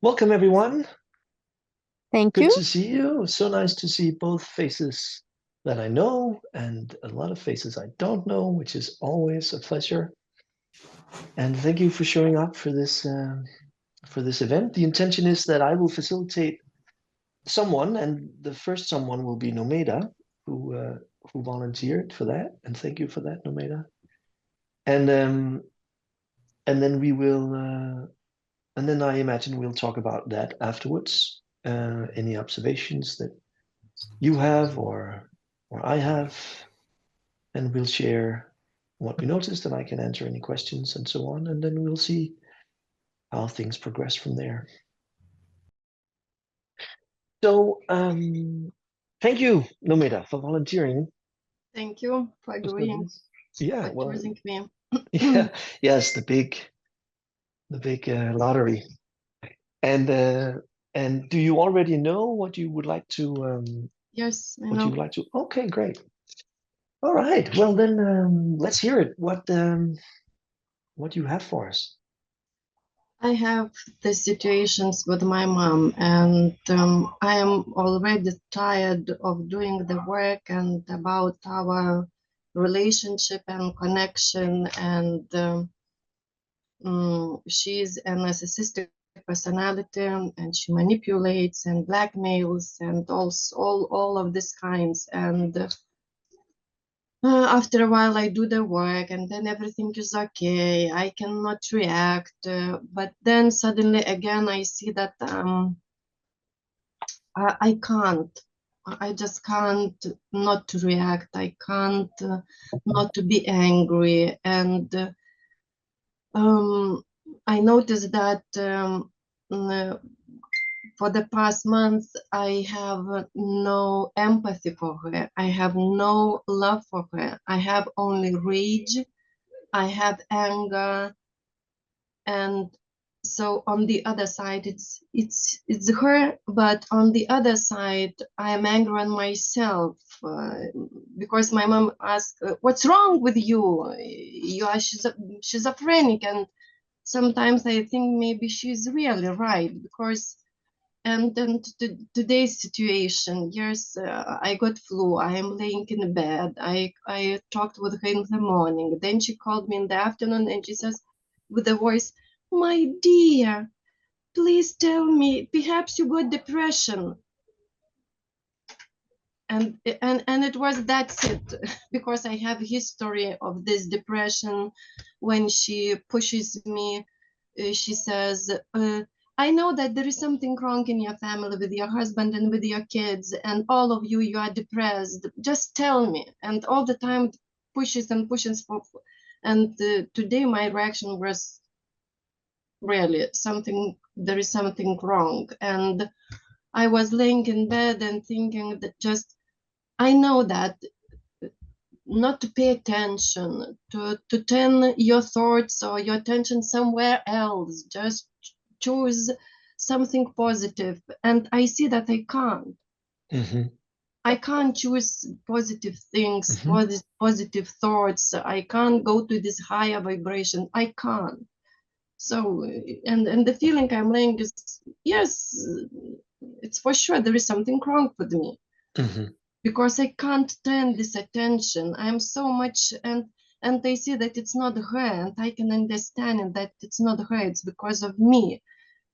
Welcome, everyone. Thank Good you. to see you. So nice to see both faces that I know and a lot of faces I don't know, which is always a pleasure. And thank you for showing up for this event. The intention is that I will facilitate someone, and the first someone will be Nomeda, who volunteered for that. And thank you for that, Nomeda. And and then we will, and then I imagine we'll talk about that afterwards. Any observations that you have or I have, and we'll share what we noticed, and I can answer any questions and so on, and then we'll see how things progress from there. So, thank you, Nomeda, for volunteering. Thank you for agreeing, Yeah, for well, choosing me. yeah, yes, the big lottery. And do you already know what you would like to Yes, I what you know. would like to? Okay, great. All right. Well, then let's hear it. What do you have for us? I have the situations with my mom, and I am already tired of doing the work and about our relationship and connection. And she's a narcissistic personality, and she manipulates and blackmails and also all of these kinds. And after a while, I do the work and then everything is okay. I cannot react. But then suddenly again, I see that I can't. I just can't not to react. I can't not to be angry. And I noticed that uh, for the past month, I have no empathy for her. I have no love for her. I have only rage. I have anger, and so on the other side, it's her. But on the other side, I am angry on myself because my mom asked, "What's wrong with you? You are schizophrenic." And sometimes I think maybe she's really right because. And then today's situation, yes, I got flu. I am laying in bed. I talked with her in the morning. Then she called me in the afternoon and she says with a voice, "My dear, please tell me, perhaps you got depression." And it was that's it because I have history of this depression. When she pushes me, she says, "I know that there is something wrong in your family with your husband and with your kids, and all of you are depressed. Just tell me." And all the time pushes and pushes for. And today my reaction was really something. There is something wrong, and I was laying in bed and thinking that just I know that not to pay attention, to turn your thoughts or your attention somewhere else, just choose something positive. And I see that I can't. Mm-hmm. I can't choose positive things, Mm-hmm. positive thoughts. I can't go to this higher vibration. I can't. So, and the feeling I'm laying is, yes, it's for sure there is something wrong with me. Mm-hmm. Because I can't turn this attention. I'm so much and they see that it's not her, and I can understand that it's not her, it's because of me.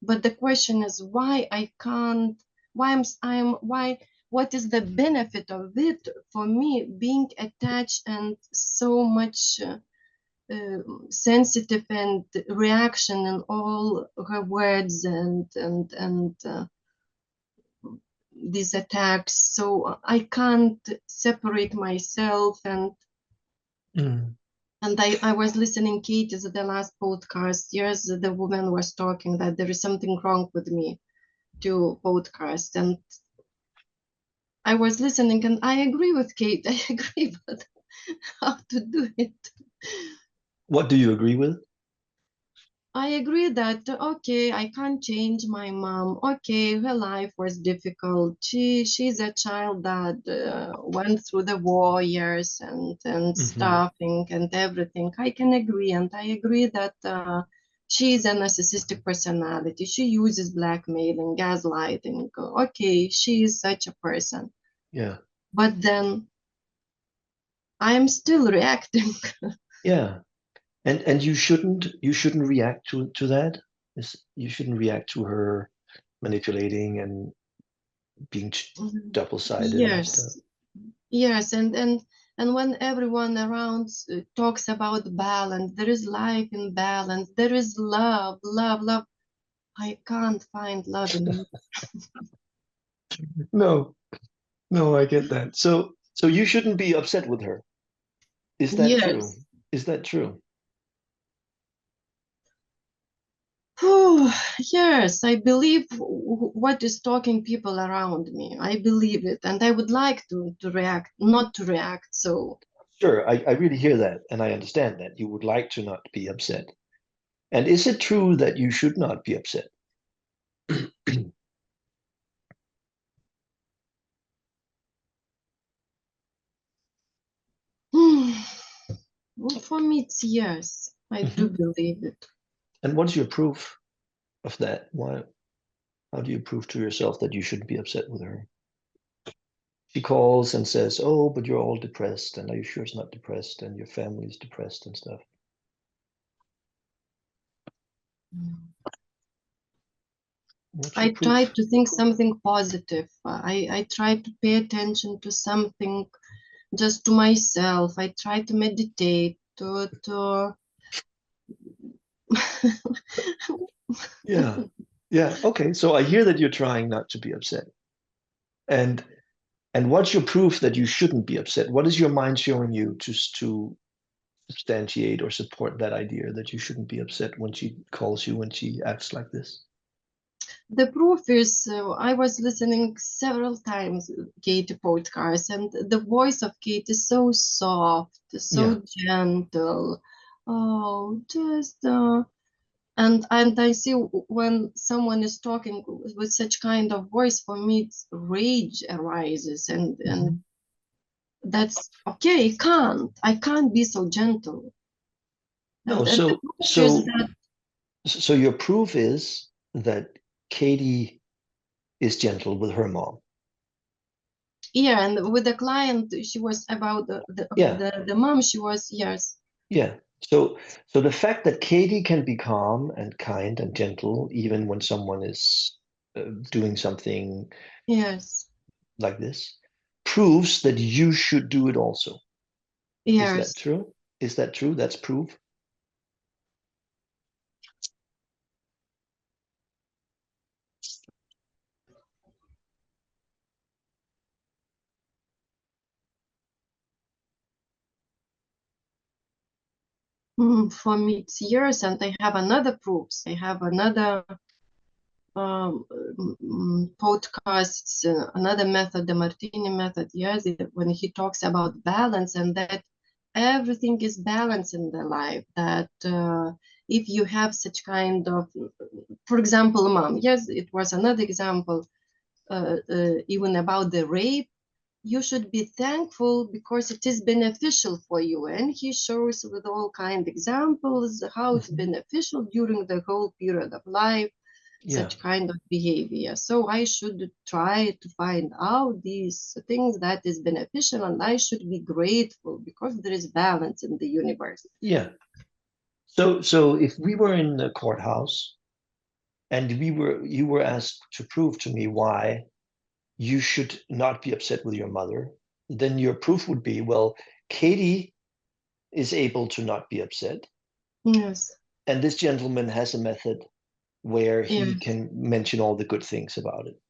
But the question is why I can't, why what is the benefit of it for me being attached and so much sensitive and reaction in all her words and these attacks. So I can't separate myself. Mm. And I was listening Katie the last podcast. Yes, the woman was talking that there is something wrong with me to podcast. And I was listening and I agree with Kate. I agree, but how to do it? What do you agree with? I agree that okay, I can't change my mom. Okay, her life was difficult. She's a child that went through the war years and Mm-hmm. stuffing and everything. I can agree, and I agree that She is a narcissistic personality. She uses blackmailing, gaslighting. Okay, she is such a person. Yeah. But then I'm still reacting. Yeah. And you shouldn't react to that. You shouldn't react to her manipulating and being double-sided and stuff. Yes, yes, and when everyone around talks about balance, there is life in balance, there is love, love, love. I can't find love in it. No, no, I get that. So you shouldn't be upset with her. Is that true? Yes. Is that true? Yes, I believe what is talking people around me. I believe it, and I would like to react, not to react. So Sure, I really hear that, and I understand that. You would like to not be upset. And is it true that you should not be upset? for me, it's yes. I do believe it. And what's your proof of that? Why? How do you prove to yourself that you shouldn't be upset with her? She calls and says, "Oh, but you're all depressed, and are you sure it's not depressed? And your family's depressed and stuff." What's your I try proof? to think something positive. I try to pay attention to something just to myself. I try to meditate, to Yeah, yeah. Okay, so I hear that you're trying not to be upset. And what's your proof that you shouldn't be upset? What is your mind showing you to substantiate or support that idea that you shouldn't be upset when she calls you, when she acts like this? The proof is I was listening several times Katie podcast, and the voice of Kate is so soft, Yeah. so gentle. Oh, just and I see when someone is talking with such kind of voice, for me, it's rage arises, and Mhm. that's okay. I can't be so gentle, No, and the proof is that so your proof is that Katie is gentle with her mom. yeah, and with the client, she was about Yeah, the mom. She was yes, yeah. So the fact that Katie can be calm and kind and gentle even when someone is doing something yes, like this proves that you should do it also. Is that yes. true? Is that true? That's proof. For me, it's years, and I have another proofs. I have another podcasts, another method, the Martini method. Yes, when he talks about balance and that everything is balance in the life. That if you have such kind of, for example, mom. Yes, it was another example. Even about the rape, you should be thankful because it is beneficial for you. And he shows with all kind of examples how it's Mhm. beneficial during the whole period of life, Yeah. such kind of behavior. So I should try to find out these things that is beneficial, and I should be grateful because there is balance in the universe. Yeah. So if we were in the courthouse and you were asked to prove to me why you should not be upset with your mother, then your proof would be, well, Katie is able to not be upset, Yes, and this gentleman has a method where he yes, can mention all the good things about it.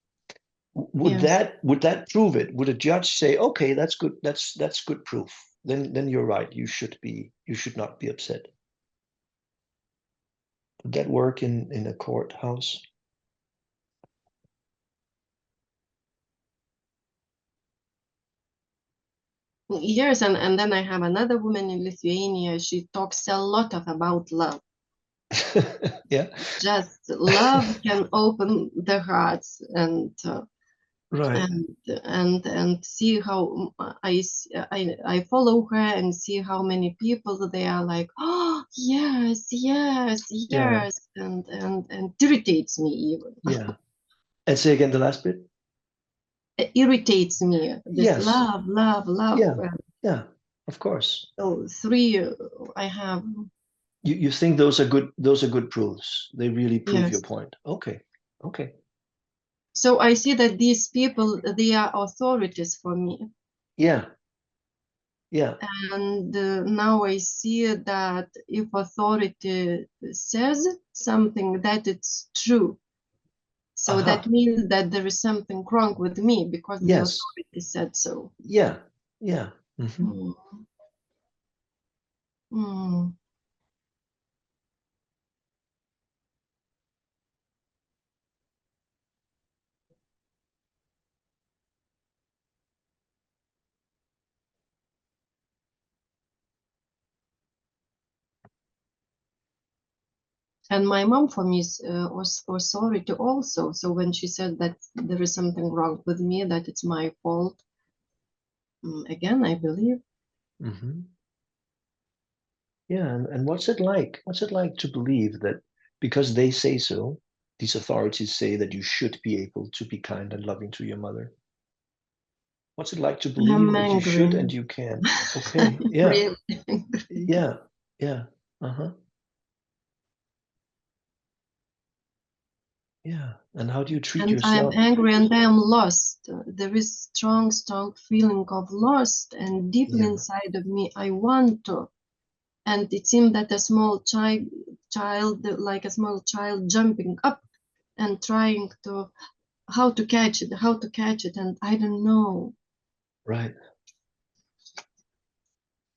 yes. Would that prove it? Would a judge say, okay, that's good, that's good proof? Then you're right. You should not be upset. Would that work in a courthouse? Yes, and then I have another woman in Lithuania. She talks a lot of about love. Yeah. Just love can open the hearts, and Right. and see how I follow her and see how many people they are like, oh yes, yes, Yeah. yes, and irritates me even. Yeah. And say again the last bit. It irritates me, this Yes. love, love, love. Yeah. Yeah. Of course. So three I have. You think those are good proofs. They really prove your Yes. point. Okay. Okay. So I see that these people, they are authorities for me. Yeah. Yeah. And now I see that if authority says something, that it's true. So that Aha. means that there is something wrong with me because the Yes. authority said so. Yeah. Yeah. Mm-hmm. Mm. Mm. And my mom for me was authority also. So when she said that there is something wrong with me, that it's my fault, again, I believe. Mm-hmm. Yeah. And what's it like? What's it like to believe that because they say so, these authorities say that you should be able to be kind and loving to your mother? What's it like to believe I'm that you should and angry. you can? Okay. Yeah. Really angry. Yeah. Yeah. Uh-huh. Yeah. And how do you treat And I'm yourself? angry and I am lost. There is strong, strong feeling of lost, and deeply Yeah. inside of me, I want to. And it seemed that a small child, like a small child, jumping up and trying to how to catch it, and I don't know. Right.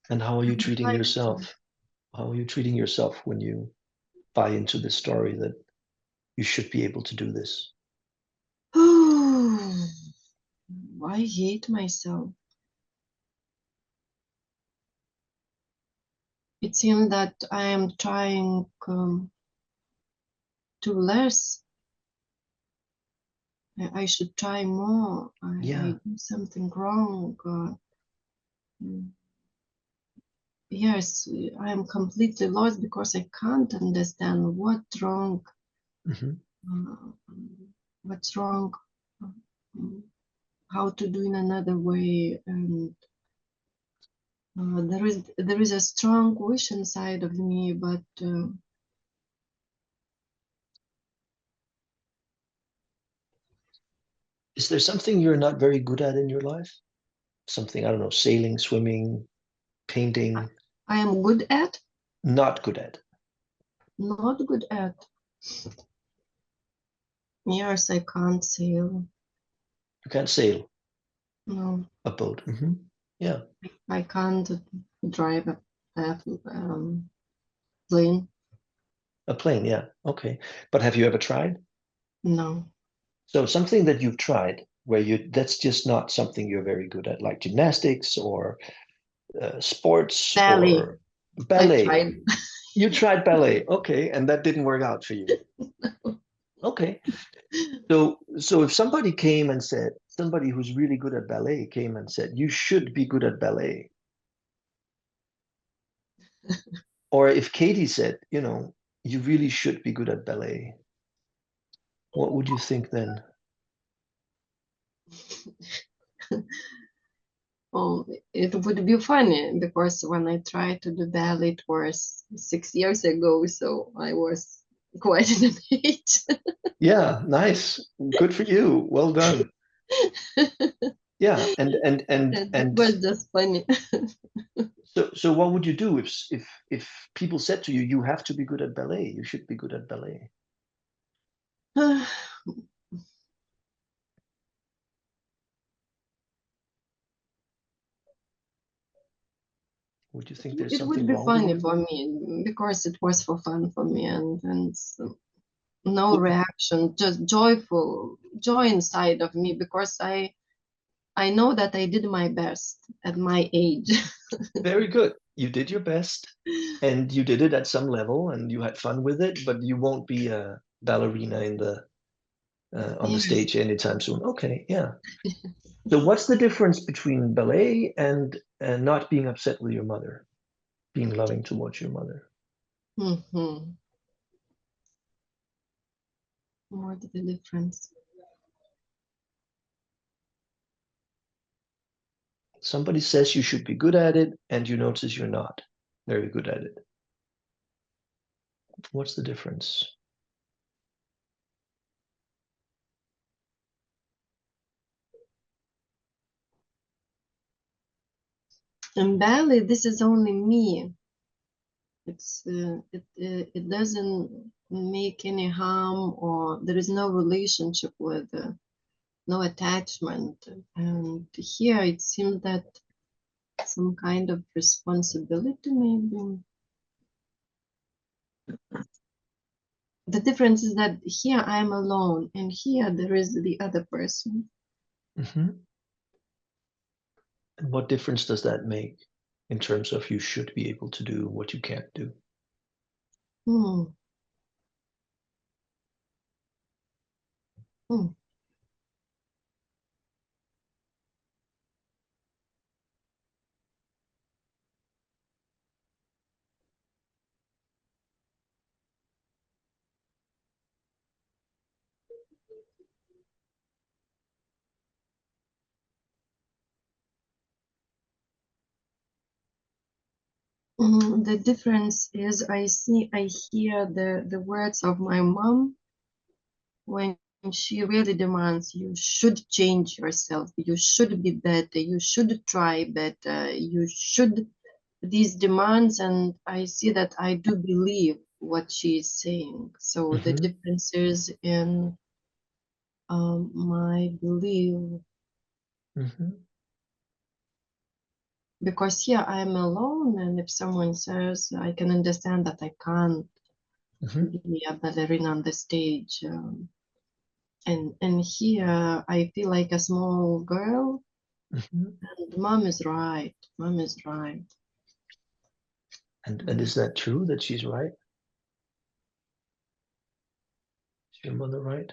And how are you I'm treating trying to. yourself? How are you treating yourself when you buy into the story that you should be able to do this? I hate myself. It seems that I am trying to less. I should try more. Yeah. I do something wrong. Mm, yes, I am completely lost because I can't understand what's wrong. Mm-hmm. Uh, what's wrong? uh, how to do in another way, and there is a strong wish inside of me, but Is there something you're not very good at in your life? Something, I don't know, sailing, swimming, painting, I am good at, not good at. not good at. Yes, I can't sail. You can't sail No, a boat. Mm-hmm. Yeah. I can't drive a plane. A plane. Yeah. Okay. But have you ever tried? No, So something that you've tried where that's just not something you're very good at, like gymnastics or sports ballet. or I ballet. tried. You tried ballet. Okay. And that didn't work out for you. Okay. So if somebody came and said, somebody who's really good at ballet came and said, you should be good at ballet. Or if Katie said, you really should be good at ballet, what would you think then? Oh, it would be funny because when I tried to do ballet, it was 6 years ago, so I was quite an age. Yeah, nice. Good for you. Well done. Yeah, It was just funny. so what would you do if people said to you, you have to be good at ballet, you should be good at ballet? Would you think there's It would something be wrong with funny you? for me because it was for fun for me, and so no Would- reaction, just joyful joy inside of me because I know that I did my best at my age. Very good. You did your best and you did it at some level and you had fun with it, but you won't be a ballerina in the on the Yes. stage anytime soon. Okay, yeah. So what's the difference between ballet and not being upset with your mother, being loving towards your mother? Mm-hmm. What's the difference? Somebody says you should be good at it, and you notice you're not very good at it. What's the difference? In ballet, this is only me. It doesn't make any harm, or there is no relationship with no attachment. And here it seems that some kind of responsibility, maybe. The difference is that here I'm alone, and here there is the other person. Mm-hmm. And what difference does that make in terms of you should be able to do what you can't do? Hmm. Hmm. The difference is I hear the words of my mom when she really demands you should change yourself, you should be better, you should try better, you should these demands, and I see that I do believe what she is saying. So the Mm-hmm. difference is in my belief, Mm-hmm. because here I'm alone, and if someone says I can understand that I can't Mm-hmm. be a ballerina on the stage. And here I feel like a small girl, Mm-hmm. and mom is right. Mom is right. And is that true that she's right? Is your mother right?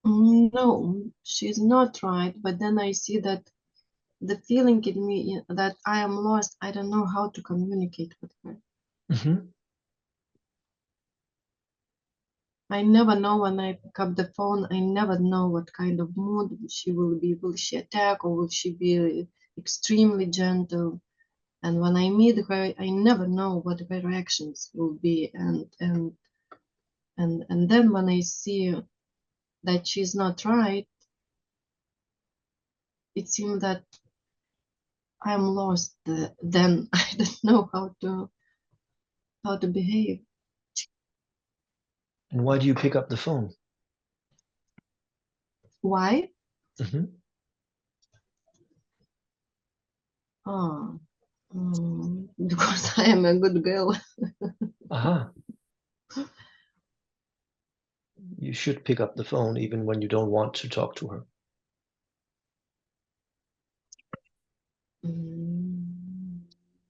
No, she's not right. But then I see that the feeling in me that I am lost. I don't know how to communicate with her. Mm-hmm. I never know when I pick up the phone. I never know what kind of mood she will be. Will she attack, or will she be extremely gentle? And when I meet her, I never know what her reactions will be. And then when I see that she's not right, it seems that I'm lost. Then I don't know how to behave. And why do you pick up the phone? Why? Mm-hmm. Oh, because I am a good girl. Aha. You should pick up the phone even when you don't want to talk to her.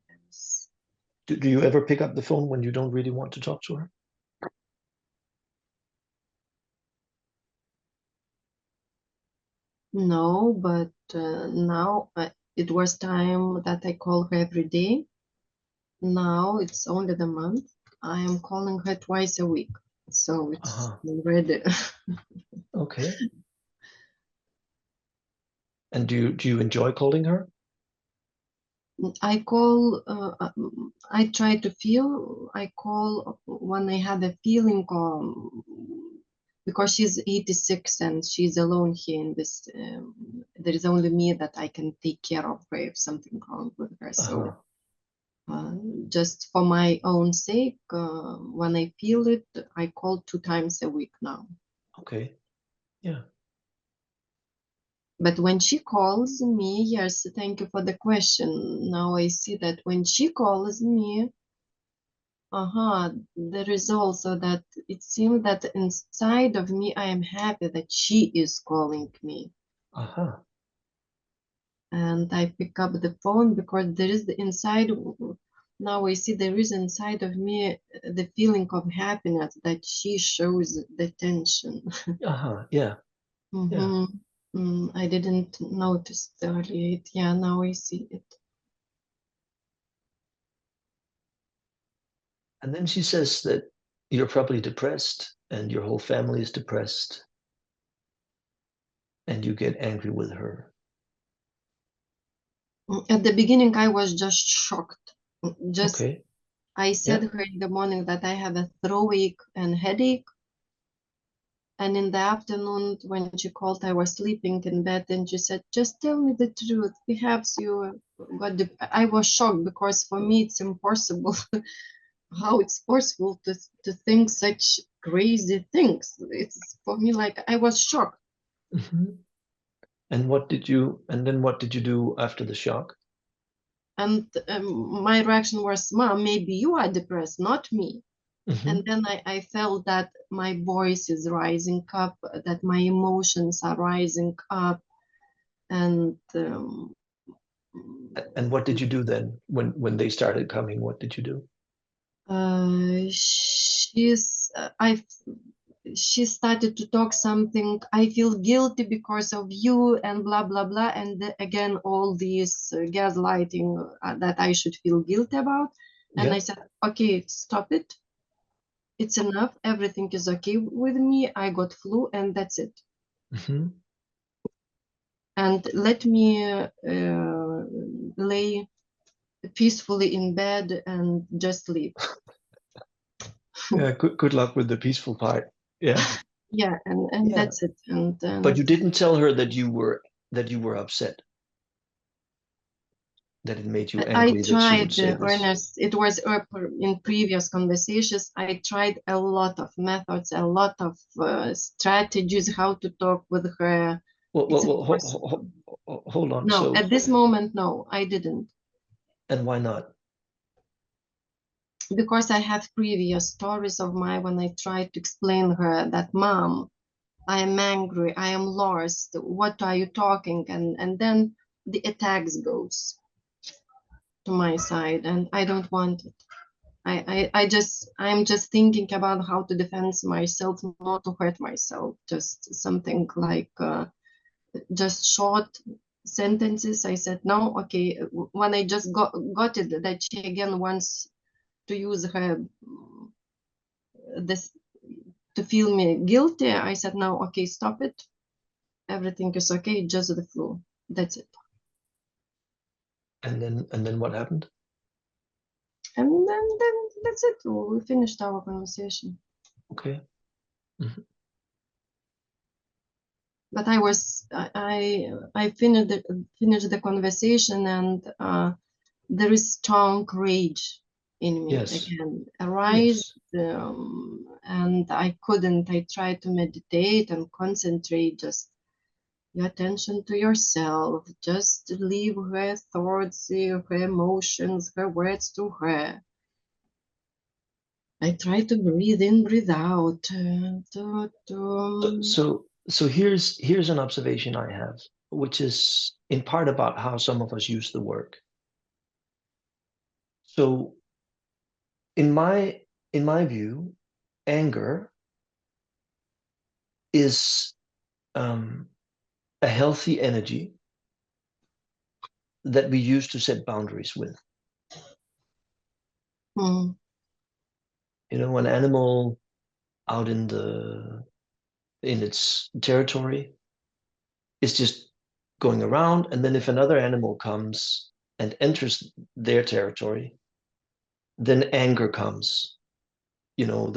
Yes. Do you ever pick up the phone when you don't really want to talk to her? No, but now it was time that I call her every day. Now it's only the month. I am calling her twice a week, so it's Aha. already. Okay. And do you enjoy calling her? I call. I try to feel. I call when I have a feeling because she's 86 and she's alone here in this. There is only me that I can take care of her if something wrong with her. So just for my own sake, when I feel it, I call 2 times a week now. Okay. Yeah. But when she calls me, yes, thank you for the question. Now I see that when she calls me, there is also that it seems that inside of me, I am happy that she is calling me. And I pick up the phone because there is the inside. Now I see there is inside of me the feeling of happiness that she shows the tension. Yeah. Yeah. I didn't notice earlier. Yeah, now I see it. And then she says that you're probably depressed and your whole family is depressed and you get angry with her. At the beginning, I was just shocked. Okay. I said her in the morning that I have a throat and headache. And in the afternoon, when she called, I was sleeping in bed, and she said, "Just tell me the truth. Perhaps you got the." I was shocked because for me it's impossible. How it's possible to think such crazy things? It's for me like I was shocked. And then what did you do after the shock? And my reaction was, "Mom, maybe you are depressed, not me." And then I felt that my voice is rising up, that my emotions are rising up. And what did you do then when they started coming? What did you do? She started to talk something, "I feel guilty because of you," and blah blah blah, and again all these gaslighting that I should feel guilty about. And I said, "Okay, stop it. It's enough. Everything is okay with me. I got flu and that's it. And let me lay peacefully in bed and just sleep." Yeah, good luck with the peaceful part. Yeah. Yeah, and that's it. And but you didn't tell her that you were upset, that it made you angry I that she would tried, say this. Ernest, it was in previous conversations, I tried a lot of methods, a lot of strategies, how to talk with her. Well, hold on. No, So, at this moment, no, I didn't. and why not? Because I have previous stories of mine when I tried to explain her that, "Mom, I am angry, I am lost, what are you talking?" And then the attacks goes to my side, and I don't want it. I'm just thinking about how to defend myself, not to hurt myself. Just something like just short sentences. I said no. Okay, when I just got it that she again wants to use her this to feel me guilty, I said no. Okay, stop it. Everything is okay. Just the flu. That's it. And then what happened? And then that's it. We finished our conversation. Okay. But I finished the conversation, and there is strong rage in me again arise. And I couldn't. I tried to meditate and concentrate, just your attention to yourself, just leave her thoughts, her emotions, her words to her. I try to breathe in, breathe out. So here's an observation I have, which is in part about how some of us use the work. So in my view, anger is a healthy energy that we use to set boundaries with. You know, an animal out in its territory is just going around, and then if another animal comes and enters their territory, then anger comes. You know,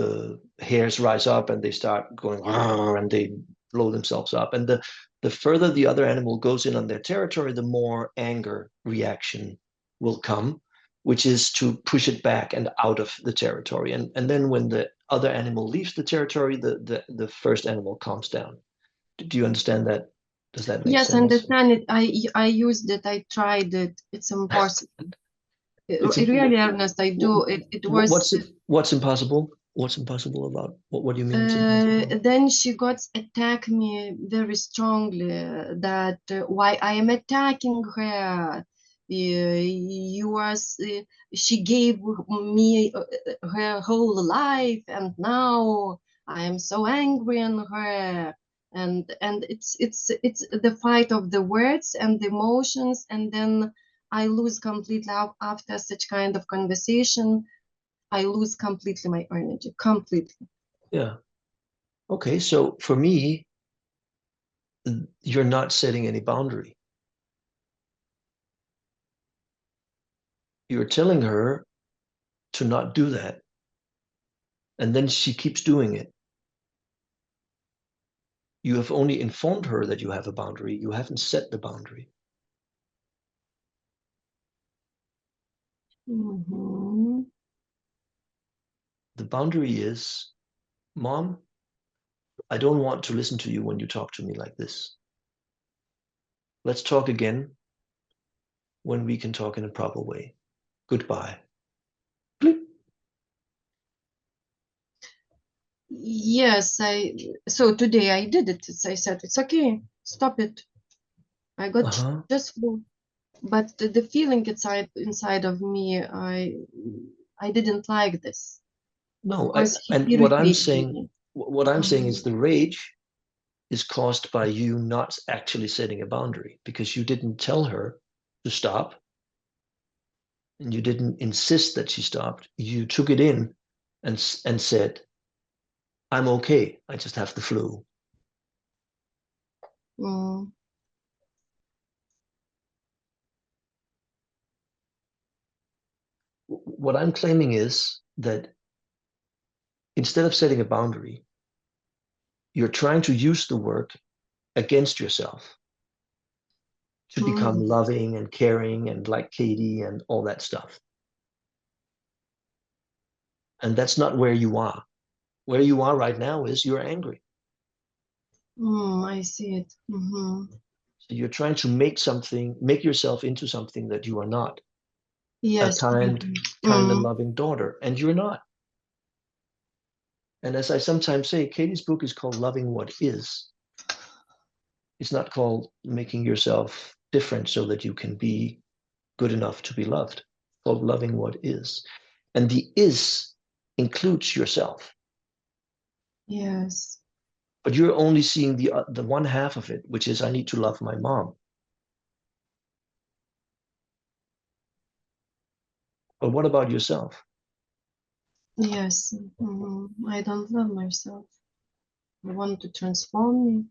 hairs rise up and they start going and they blow themselves up. And the further the other animal goes in on their territory, the more anger reaction will come, which is to push it back and out of the territory. And then when the other animal leaves the territory, the first animal calms down. Do you understand that? Does that make Yes, sense? understand it. I used it. I tried it. It's impossible. It's Really, Ernest, I do. It was. what's impossible? What's impossible about? What do you mean it's impossible? Then she got attack me very strongly. That why I am attacking her. You are. She gave me her whole life, and now I am so angry on her. And it's the fight of the words and the emotions, and then I lose completely after such kind of conversation. I lose completely my energy, completely. Yeah. Okay, so for me, you're not setting any boundary. You're telling her to not do that, and then she keeps doing it. You have only informed her that you have a boundary. You haven't set the boundary. Mm-hmm. The boundary is, Mom, I don't want to listen to you when you talk to me like this. Let's talk again when we can talk in a proper way. Goodbye. Bleep. Yes, so today I did it. I said it's okay, stop it. I got Uh-huh. just flu, but the feeling inside of me, I didn't like this No, because he and irritated me. what I'm saying is Mhm. the rage is caused by you not actually setting a boundary because you didn't tell her to stop and you didn't insist that she stopped. You took it in and said, I'm okay. I just have the flu. Mm. What I'm claiming is that instead of setting a boundary, you're trying to use the work against yourself to become Mm. loving and caring and like Katie and all that stuff. And that's not where you are. Where you are right now is you're angry. I see it. So you're trying to make yourself into something that you are not. A Yes. kind and loving daughter, and you're not. And as I sometimes say, Katie's book is called Loving What Is. It's not called making yourself different so that you can be good enough to be loved. It's called Loving What Is. And the is includes yourself. Yes. But you're only seeing the one half of it, which is I need to love my mom. But what about yourself? Yes. I don't love myself. I want to transform me.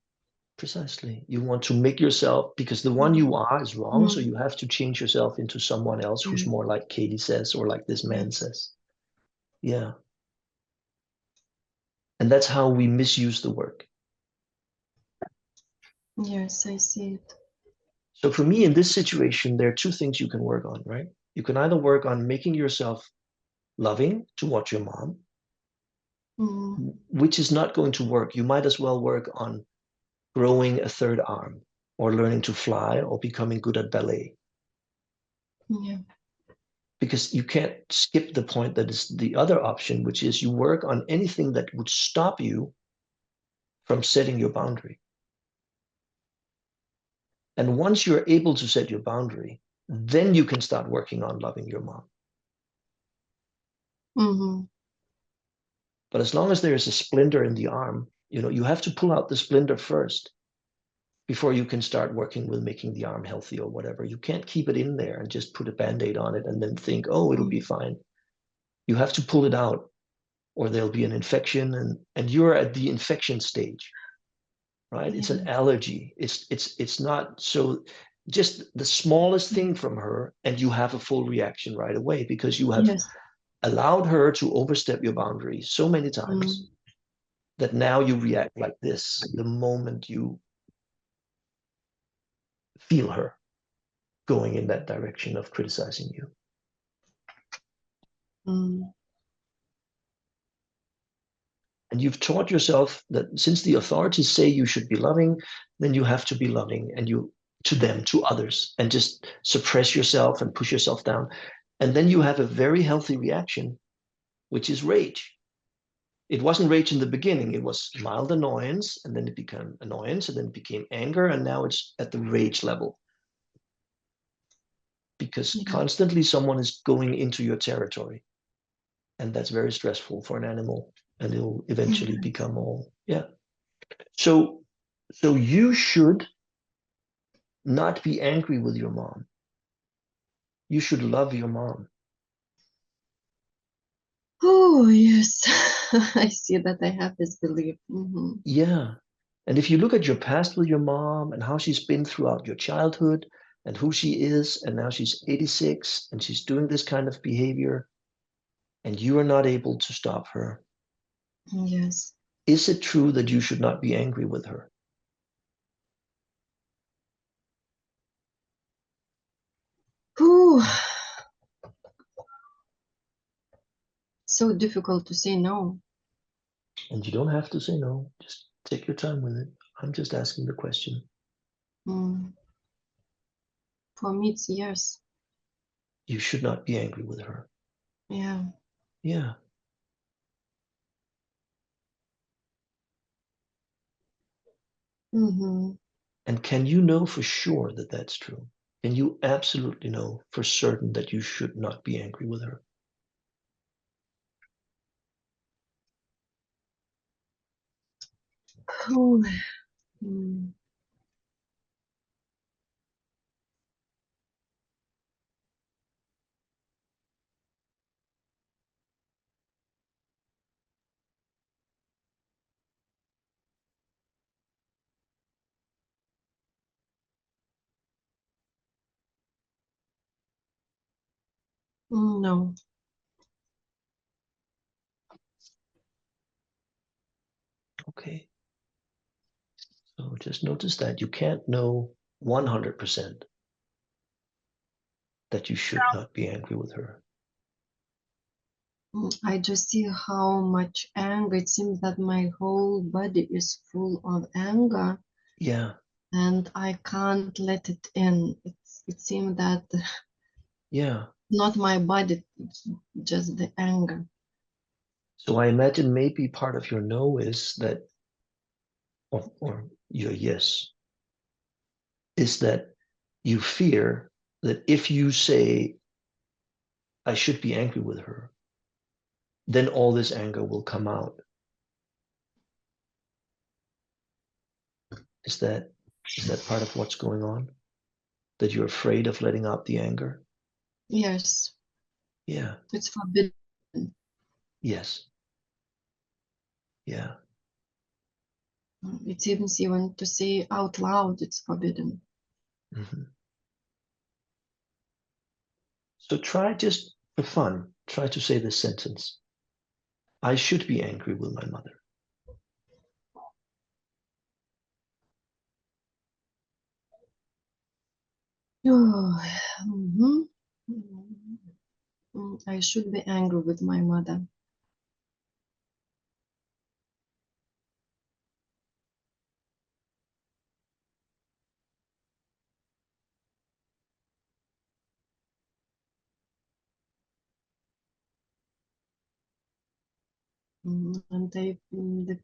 Precisely. You want to make yourself, because the one you are is wrong, so Mm. you have to change yourself into someone else who's Yes. more like Katie says or like this man Yes. says. Yeah. And that's how we misuse the work. Yes, I see it. So for me, in this situation, there are two things you can work on, right? You can either work on making yourself loving towards your mom, Mm. which is not going to work. You might as well work on growing a third arm or learning to fly or becoming good at ballet. Yeah. Because you can't skip the point that is the other option, which is you work on anything that would stop you from setting your boundary. And once you're able to set your boundary, then you can start working on loving your mom. Mm-hmm. But as long as there is a splinter in the arm, you have to pull out the splinter first before you can start working with making the arm healthy or whatever. You can't keep it in there and just put a band-aid on it and then think, oh, it'll be fine. You have to pull it out or there'll be an infection and you're at the infection stage, right? Yeah. It's an allergy. It's not so just the smallest thing from her and you have a full reaction right away because you have Yes. allowed her to overstep your boundary so many times that now you react like this the moment you feel her going in that direction of criticizing you. And you've taught yourself that since the authorities say you should be loving, then you have to be loving, and you to them, to others, and just suppress yourself and push yourself down. And then you have a very healthy reaction, which is rage. It wasn't rage in the beginning. It was mild annoyance, and then it became annoyance, and then it became anger, and now it's at the rage level. Because constantly someone is going into your territory, and that's very stressful for an animal, and it'll eventually become all, yeah. So you should not be angry with your mom. You should love your mom. Oh, yes. I see that I have this belief. Yeah. And if you look at your past with your mom and how she's been throughout your childhood and who she is, and now she's 86 and she's doing this kind of behavior, and you are not able to stop her. Yes. Is it true that you should not be angry with her? Ooh. So difficult to say no. And you don't have to say no. Just take your time with it. I'm just asking the question. For me, it's yes. You should not be angry with her. Yeah. Yeah. And can you know for sure that that's true? Can you absolutely know for certain that you should not be angry with her? Oh. No. Okay. So just notice that you can't know 100% that you should not be angry with her. I just see how much anger. It seems that my whole body is full of anger. Yeah. And I can't let it in. It seems that Yeah. not my body, it's just the anger. So I imagine maybe part of your no is that, or your yes, is that you fear that if you say, I should be angry with her, then all this anger will come out. Is that part of what's going on? That you're afraid of letting out the anger? Yes. Yeah. It's forbidden. Yes. Yeah. It seems even to say out loud, it's forbidden. So try, just for fun, try to say this sentence. I should be angry with my mother. I should be angry with my mother. And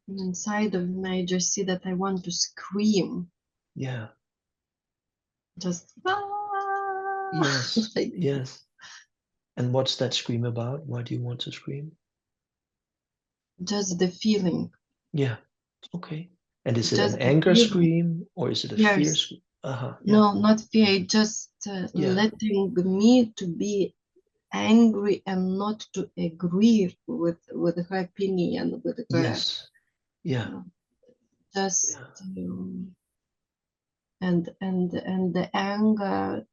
inside of me, I just see that I want to scream. Yeah. Just Yes. like, yes. And what's that scream about? Why do you want to scream? just the feeling. Yeah. Okay. And is it an Just the anger feeling. scream or is it a fear Yes. scream? Yeah. No, not fear. Just Yeah. letting me to be angry and not to agree with her opinion, with her. Yes. Yeah. Just Yeah. and the anger.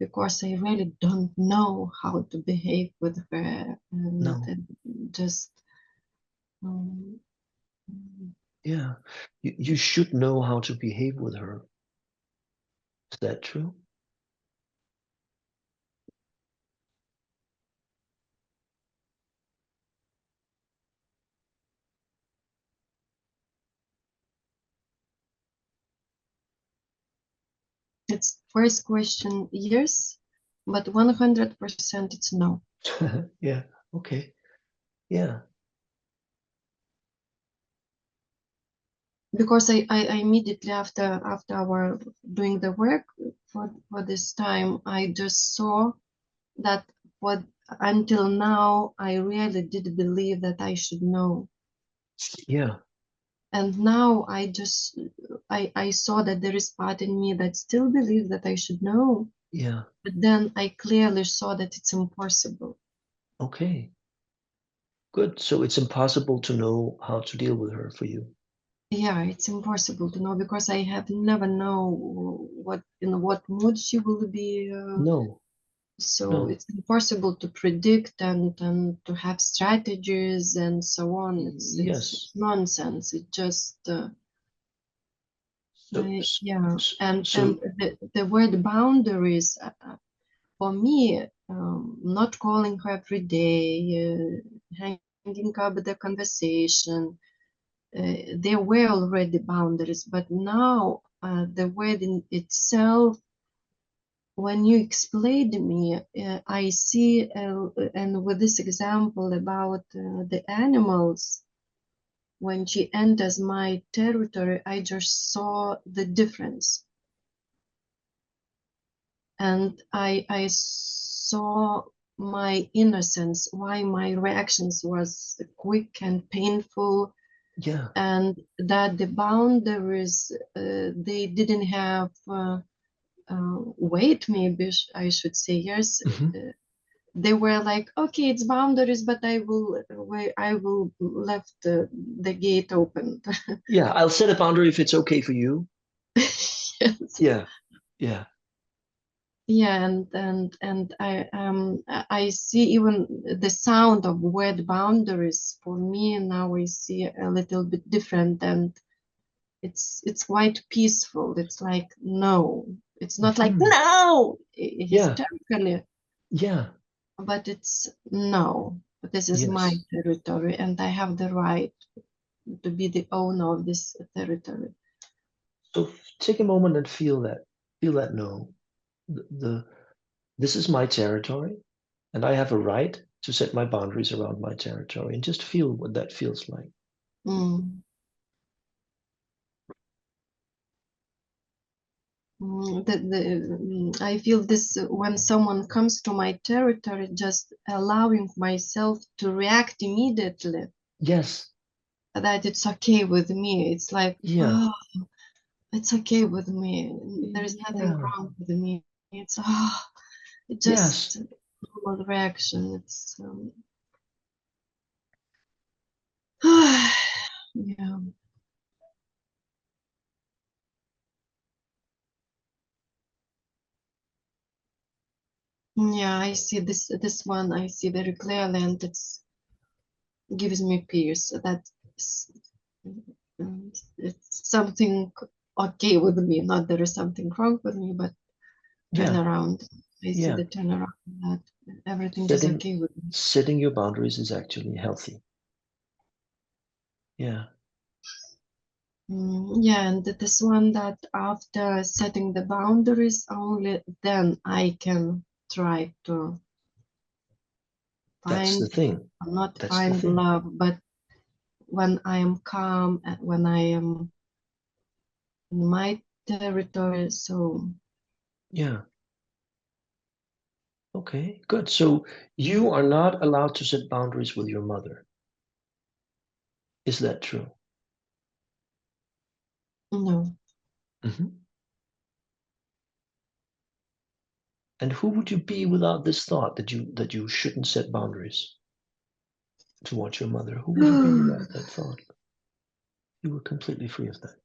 Because I really don't know how to behave with her, and No. just Mm, mm. Yeah. You should know how to behave with her. Is that true? It's first question, yes, but 100% it's no. Yeah. Okay. Yeah. Because I immediately after our doing the work for this time, I just saw that what until now I really did believe that I should know. Yeah. And now I saw that there is part in me that still believes that I should know. Yeah. But then I clearly saw that it's impossible. Okay. Good. So it's impossible to know how to deal with her for you. Yeah, it's impossible to know because I have never know what in what mood she will be. No. So No. it's impossible to predict and to have strategies and so on. It's Yes. nonsense. It just So, yeah. And so the word boundaries for me, not calling her every day, hanging up the conversation. There were already boundaries, but now the word in itself, when you explain to me, I see, and with this example about the animals, when she enters my territory, I just saw the difference. And I saw my innocence, why my reactions was quick and painful, yeah. and that the boundaries they didn't have weight, maybe I should say. Yes, Mhm. they were like, okay, it's boundaries, but I will left the gate open. Yeah. I'll set a boundary if it's okay for you. Yes. Yeah. Yeah. Yeah, and I see even the sound of word boundaries for me now I see a little bit different, and it's quite peaceful. It's like no, it's not like Mhm. no Yeah. hysterically, Yeah. but it's no. This is my Yes. territory, and I have the right to be the owner of this territory. So take a moment and feel that no. The this is my territory, and I have a right to set my boundaries around my territory, and just feel what that feels like. Mm. I feel this when someone comes to my territory, just allowing myself to react immediately, Yes. that it's okay with me. It's like, Yeah. oh, it's okay with me. There is nothing Yeah. wrong with me. It's oh, it Yes. just normal reaction. It's yeah. Yeah, I see this one. I see very clearly, and it's gives me peace. That it's something okay with me. Not there is something wrong with me, but turn Yeah. around. I see Yeah. the turnaround that everything is Setting okay with me. setting your boundaries is actually healthy. Yeah. Yeah, and this one that after setting the boundaries, only then I can try to That's the find, thing. not That's the find thing. love, but when I am calm and when I am in my territory. So Yeah. Okay, good. So you are not allowed to set boundaries with your mother. Is that true? no. Mhm. And who would you be without this thought that you shouldn't set boundaries towards your mother? Who would you be without that thought? You were completely free of that.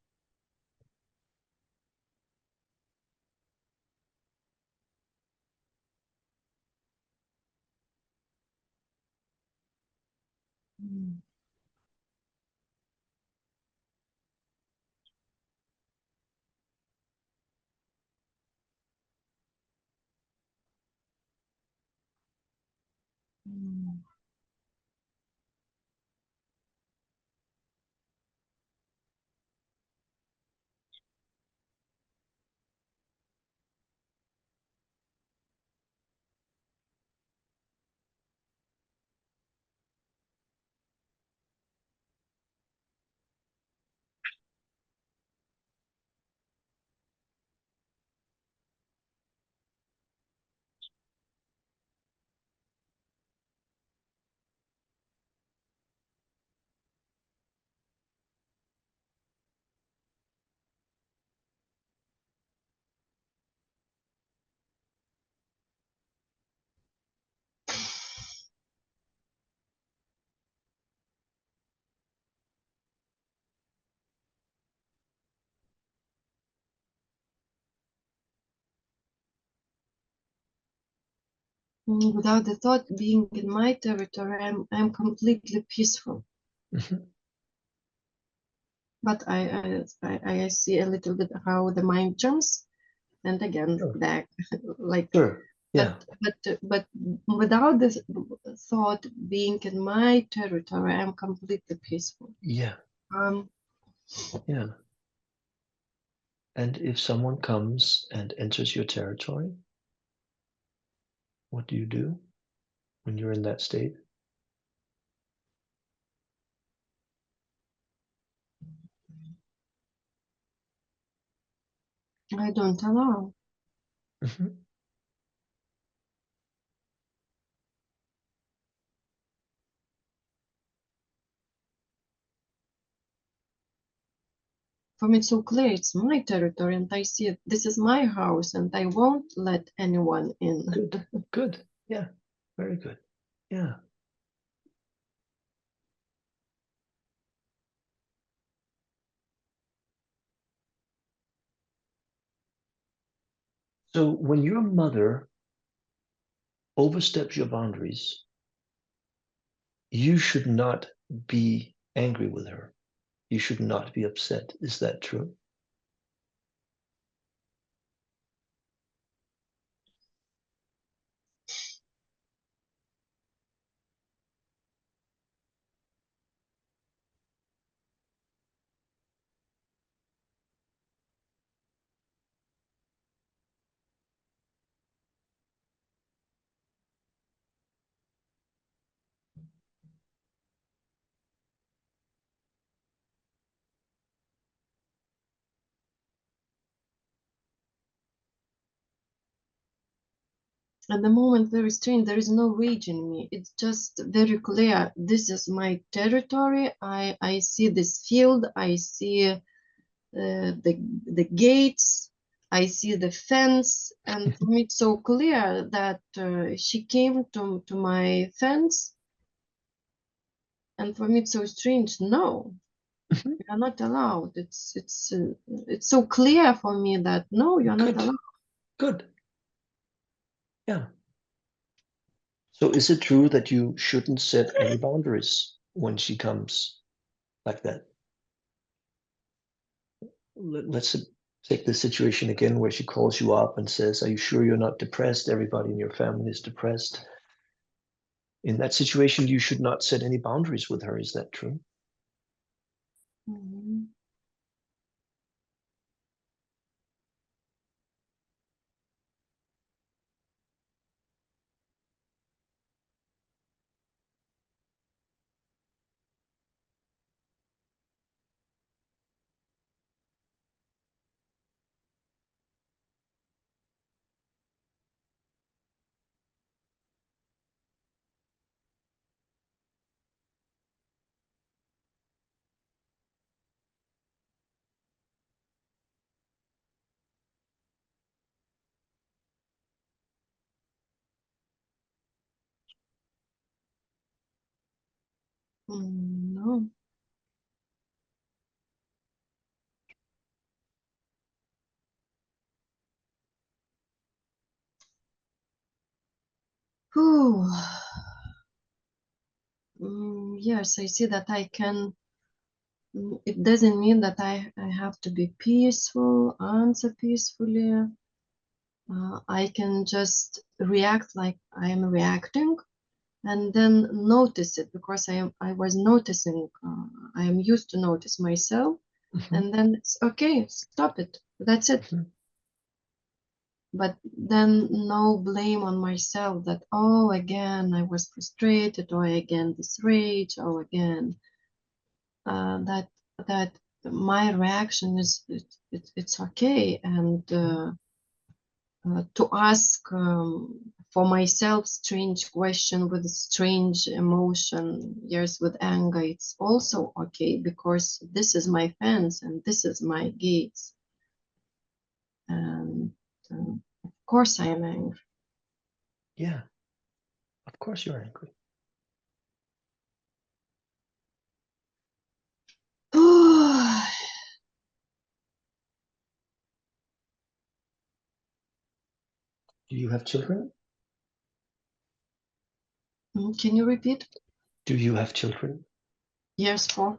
Without the thought being in my territory, I'm completely peaceful. But I see a little bit how the mind jumps, and again Sure. back, like. Sure. Yeah. But without this thought being in my territory, I'm completely peaceful. Yeah. Um, Yeah. And if someone comes and enters your territory, what do you do when you're in that state? I don't allow. For me, it's so clear it's my territory, and I see it. This is my house, and I won't let anyone in. Good. Good. Yeah. Very good. Yeah. So when your mother oversteps your boundaries, you should not be angry with her. You should not be upset. Is that true? At the moment, very strange. There is no rage in me. It's just very clear. This is my territory. I see this field. I see the gates. I see the fence, and for me it's so clear that she came to my fence, and for me it's so strange. No, you are not allowed. It's so clear for me that no, you are not Good. allowed. Good. Yeah. So is it true that you shouldn't set any boundaries when she comes like that? Let's take the situation again where she calls you up and says, "Are you sure you're not depressed? Everybody in your family is depressed." In that situation, you should not set any boundaries with her. Is that true? Mhm. No. Whew. Yes, I see that I can. It doesn't mean that I have to be peaceful, answer peacefully. I can just react like I am reacting, and then notice it because I was noticing. I am used to notice myself, and then it's okay. Stop it. That's it. But then no blame on myself that, oh, again I was frustrated, or again this rage, or again that my reaction is it's okay, and to ask for myself strange question with strange emotion, yes, with anger, it's also okay because this is my fence and this is my gates, and of course I am angry. Yeah. Of course you're angry. Do you have children? Can you repeat? Do you have children? Yes, 4.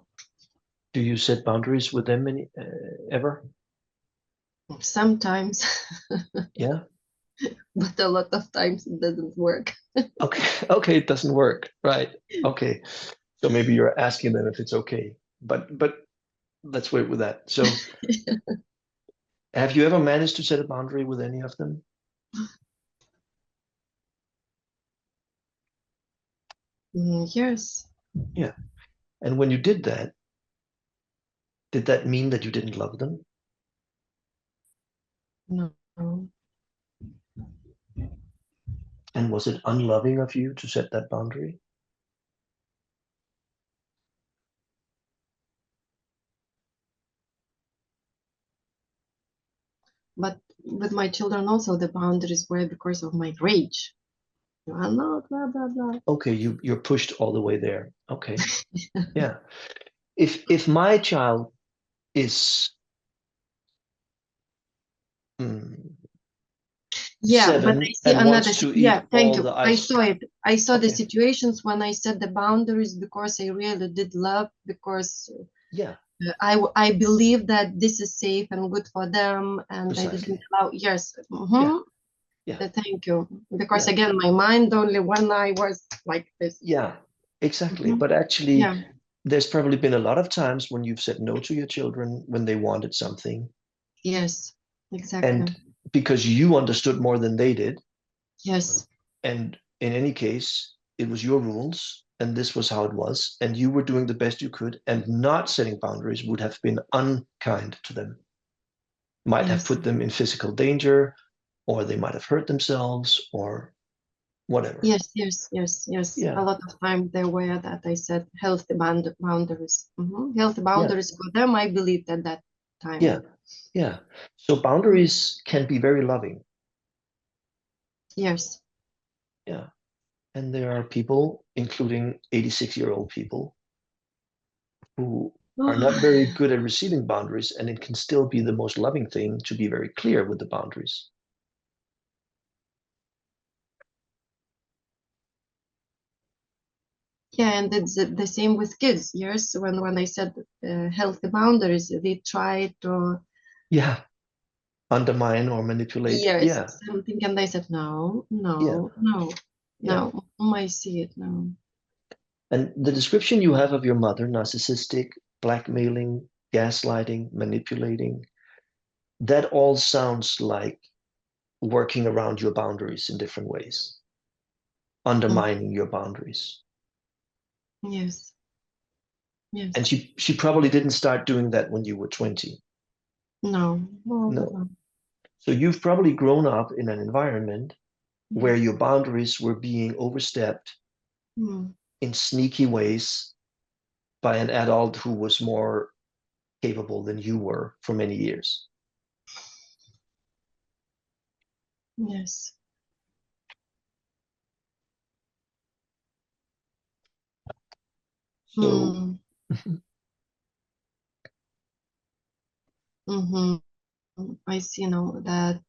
Do you set boundaries with them ever? Sometimes, Yeah. but a lot of times it doesn't work. Okay. Okay. It doesn't work. Right. Okay. So maybe you're asking them if it's okay, but let's wait with that. So have you ever managed to set a boundary with any of them? Yes. Yeah. And when you did that mean that you didn't love them? No. And was it unloving of you to set that boundary? But with my children also the boundaries were because of my rage. You are not blah blah blah. Okay, you're pushed all the way there. Okay. Yeah. If my child is mm, Yeah, but I 7 see and another. wants to Yeah, eat thank all you. the I ice. saw it. I saw the Okay. situations when I set the boundaries because I really did love, because Yeah, I believe that this is safe and good for them, and I didn't precisely. allow. Yes. Yeah, yeah, Thank you. Because yeah, again, my mind only when I was like this. yeah, exactly. Mhm. But actually, Yeah. there's probably been a lot of times when you've said no to your children when they wanted something, Yes. Exactly. and because you understood more than they did, Yes. and in any case, it was your rules, and this was how it was, and you were doing the best you could, and not setting boundaries would have been unkind to them, might have Yes. put them in physical danger, or they might have hurt themselves, or whatever. Yes. Yes. Yes. Yes. A Yeah, lot of time they were that I said healthy boundaries. Healthy yeah, boundaries for them. I believed at that yeah, time. yeah. So Mhm. boundaries can be very loving. Yes. Yeah. And there are people, including 86-year-old people, who are not very good at receiving boundaries, and it can still be the most loving thing to be very clear with the boundaries. Yeah, and it's the same with kids. Yes, when I said healthy boundaries, they try to, Yeah. Undermine or manipulate. yes, Yeah. something, and I said no, Yeah. no, no, Yeah. no. I see it now. And the description you have of your mother, narcissistic, blackmailing, gaslighting, manipulating, that all sounds like working around your boundaries in different ways, Mm, undermining your boundaries. yes, And yes. she probably didn't start doing that when you were 20. No, no, no, No. no. So you've probably grown up in an environment where Yes. your boundaries were being overstepped Mm, in sneaky ways by an adult who was more capable than you were for many years. yes. So, Mm, mm-hmm. I see now that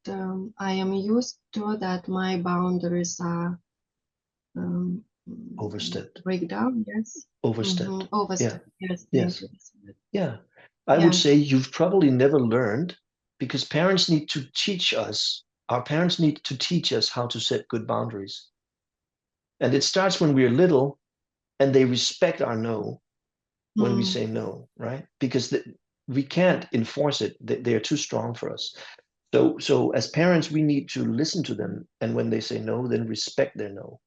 I am used to that my boundaries are um, overstepped, break down. Yes. overstepped. Yeah, Overstep. Yes, thank yes, you. yeah. I would Yes. say you've probably never learned, because parents need to teach us, our parents need to teach us how to set good boundaries. And it starts when we're little and they respect our no when we Mm, say no, right? Because we can't enforce it. They are too strong for us. So as parents, we need to listen to them. And when they say no, then respect their no.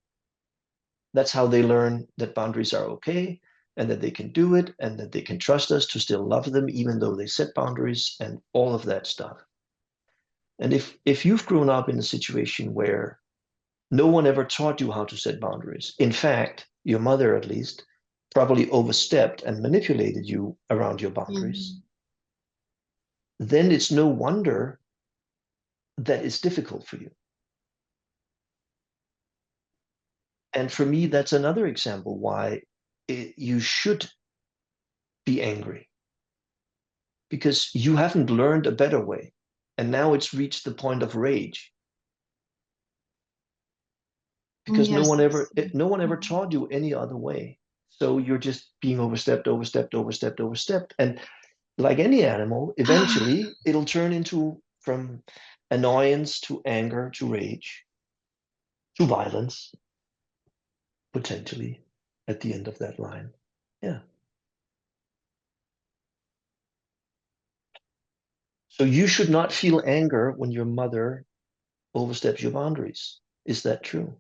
That's how they learn that boundaries are okay, and that they can do it, and that they can trust us to still love them, even though they set boundaries and all of that stuff. And if you've grown up in a situation where no one ever taught you how to set boundaries, in fact, your mother at least probably overstepped and manipulated you around your boundaries, mm, then it's no wonder that it's difficult for you. And for me, that's another example why you should be angry, because you haven't learned a better way. And now it's reached the point of rage. because Yes. no one ever taught you any other way. So you're just being overstepped, and like any animal, eventually it'll turn into from annoyance to anger to rage to violence, potentially at the end of that line. Yeah. So you should not feel anger when your mother oversteps your boundaries. Is that true?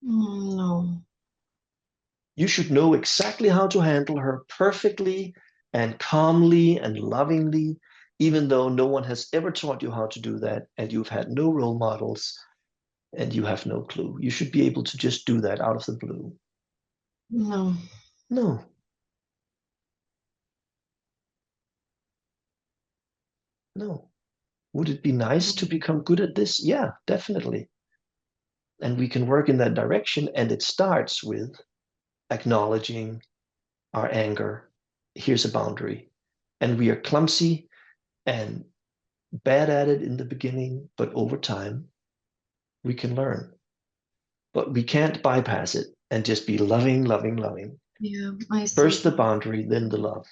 No. You should know exactly how to handle her perfectly and calmly and lovingly, even though no one has ever taught you how to do that and you've had no role models and you have no clue. You should be able to just do that out of the blue. No. No. No. Would it be nice to become good at this? Yeah, definitely. And we can work in that direction. And it starts with acknowledging our anger. Here's a boundary. And we are clumsy and bad at it in the beginning, but over time, we can learn. But we can't bypass it and just be loving, loving, loving. Yeah, I see. First the boundary, then the love.